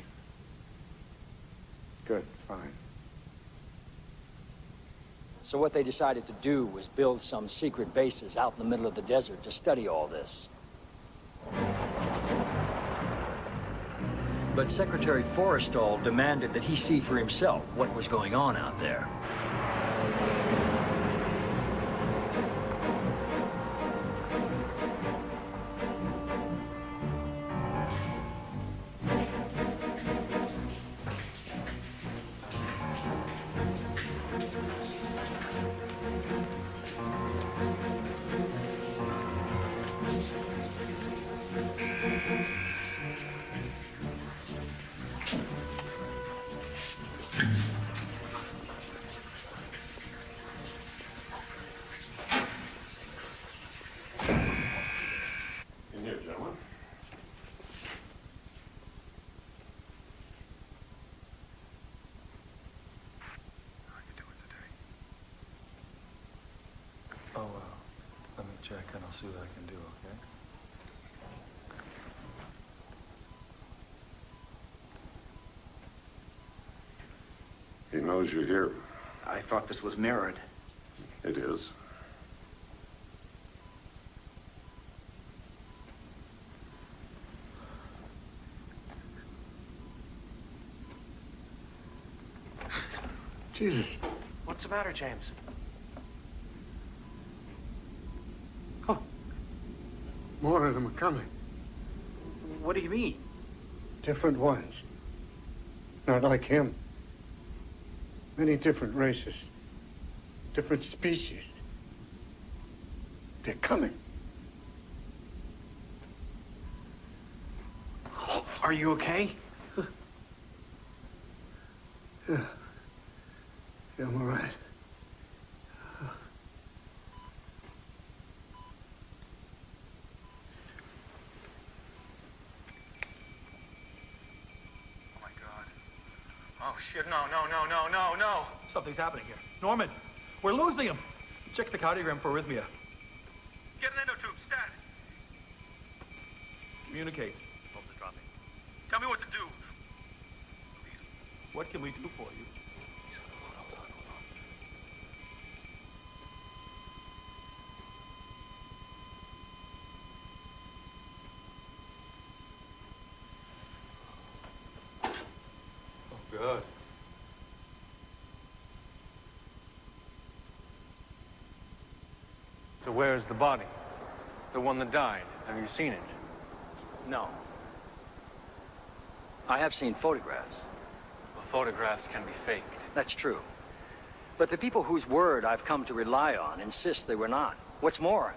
Good, fine. So what they decided to do was build some secret bases out in the middle of the desert to study all this. But Secretary Forrestal demanded that he see for himself what was going on out there. In here, gentlemen. Oh, let me check and I'll see what I can do, okay? He knows you're here. I thought this was mirrored. It is. Jesus. What's the matter, James? More of them are coming. What do you mean? Different ones. Not like him. Many different races. Different species. They're coming. Are you okay? Yeah. Yeah, I'm all right. Oh, shit, no. Something's happening here. Norman, we're losing him. Check the cardiogram for arrhythmia. Get an endotube, stat. Communicate. Pulse is dropping. Tell me what to do. Please. What can we do for you? Oh, good. So where's the body? The one that died? Have you seen it? No. I have seen photographs. Well, photographs can be faked. That's true. But the people whose word I've come to rely on insist they were not. What's more,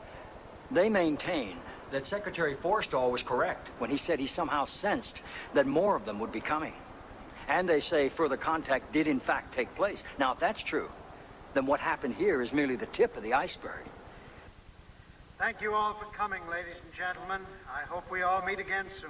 they maintain that Secretary Forstall was correct when he said he somehow sensed that more of them would be coming. And they say further contact did in fact take place. Now, if that's true, then what happened here is merely the tip of the iceberg. Thank you all for coming, ladies and gentlemen. I hope we all meet again soon.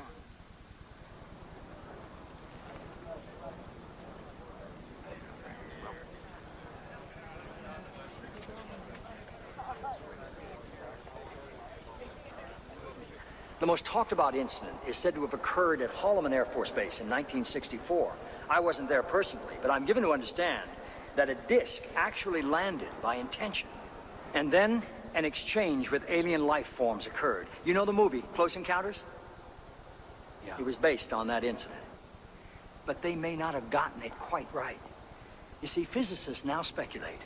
The most talked about incident is said to have occurred at Holloman Air Force Base in 1964. I wasn't there personally, but I'm given to understand that a disc actually landed by intention. And then an exchange with alien life forms occurred. You know the movie, Close Encounters? Yeah. It was based on that incident. But they may not have gotten it quite right. You see, physicists now speculate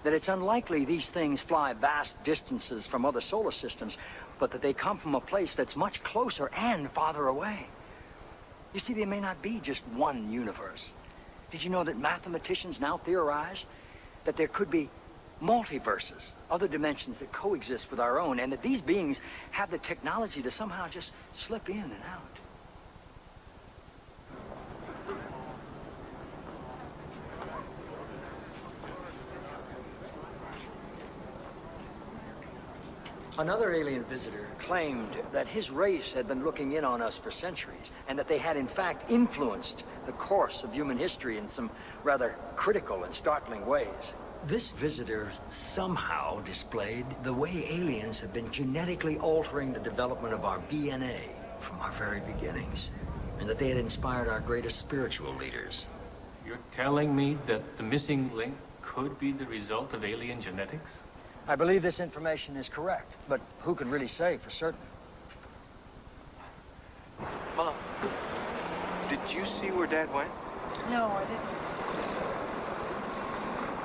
that it's unlikely these things fly vast distances from other solar systems, but that they come from a place that's much closer and farther away. You see, there may not be just one universe. Did you know that mathematicians now theorize that there could be multiverses, other dimensions that coexist with our own, and that these beings have the technology to somehow just slip in and out? Another alien visitor claimed that his race had been looking in on us for centuries, and that they had in fact influenced the course of human history in some rather critical and startling ways. This visitor somehow displayed the way aliens have been genetically altering the development of our DNA from our very beginnings, and that they had inspired our greatest spiritual leaders. You're telling me that the missing link could be the result of alien genetics? I believe this information is correct, but who can really say for certain? Mom, did you see where Dad went? No, I didn't.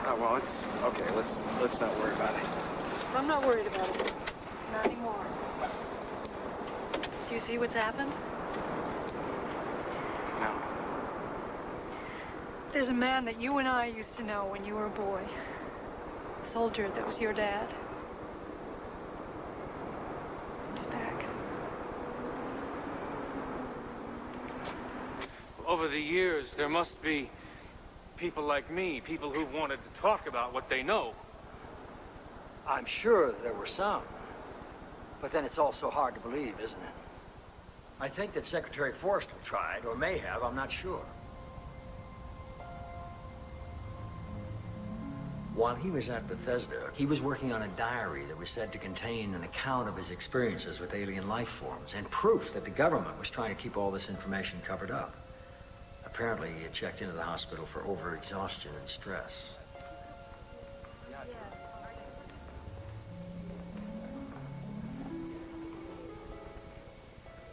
Oh, well, it's okay. Let's not worry about it. I'm not worried about it. Not anymore. Do you see what's happened? No. There's a man that you and I used to know when you were a boy. A soldier that was your dad. He's back. Over the years, there must be people like me, people who wanted to talk about what they know. I'm sure there were some. But then it's also hard to believe, isn't it? I think that Secretary Forstall tried, or may have, I'm not sure. While he was at Bethesda, he was working on a diary that was said to contain an account of his experiences with alien life forms, and proof that the government was trying to keep all this information covered up. apparently he had checked into the hospital for overexhaustion and stress.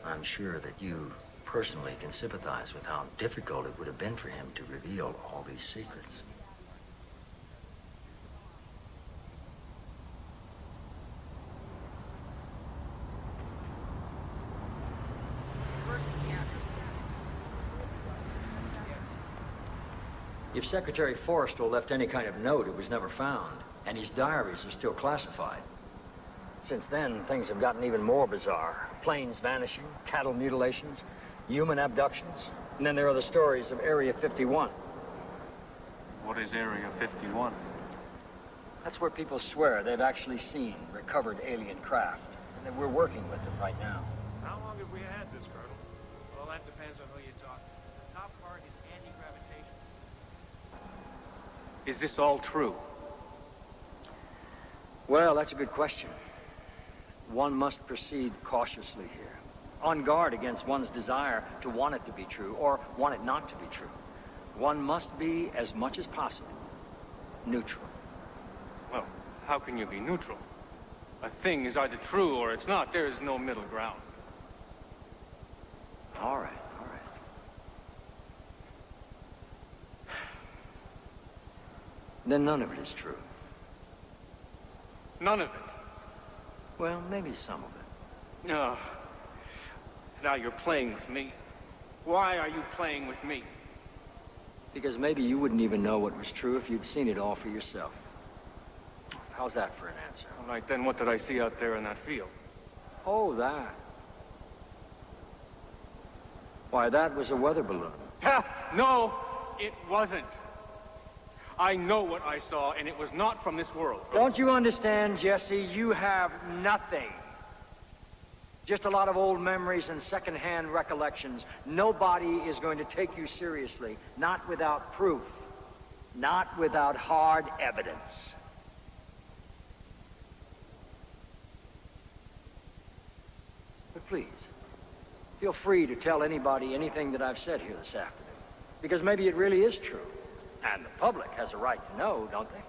I'm sure that you personally can sympathize with how difficult it would have been for him to reveal all these secrets. If Secretary Forrestal left any kind of note, it was never found, and his diaries are still classified. Since then, things have gotten even more bizarre. Planes vanishing, cattle mutilations, human abductions, and then there are the stories of Area 51. What is Area 51? That's where people swear they've actually seen recovered alien craft, and that we're working with them right now. How long have we had this, Colonel? Well, that depends on who you talk to. The top part is anti-gravitation. Is this all true? Well, that's a good question. One must proceed cautiously here, on guard against one's desire to want it to be true or want it not to be true. One must be, as much as possible, neutral. Well, how can you be neutral? A thing is either true or it's not. There is no middle ground. All right, all right. Then none of it is true. None of it. Well, maybe some of it. No. Now you're playing with me. Why are you playing with me? Because maybe you wouldn't even know what was true if you'd seen it all for yourself. How's that for an answer? All right, then what did I see out there in that field? Oh, that. Why, that was a weather balloon. Ha! No, it wasn't. I know what I saw, and it was not from this world. Don't you understand, Jesse? You have nothing. Just a lot of old memories and second-hand recollections. Nobody is going to take you seriously, not without proof, not without hard evidence. But please, feel free to tell anybody anything that I've said here this afternoon, because maybe it really is true. And the public has a right to know, don't they?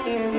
Thank you.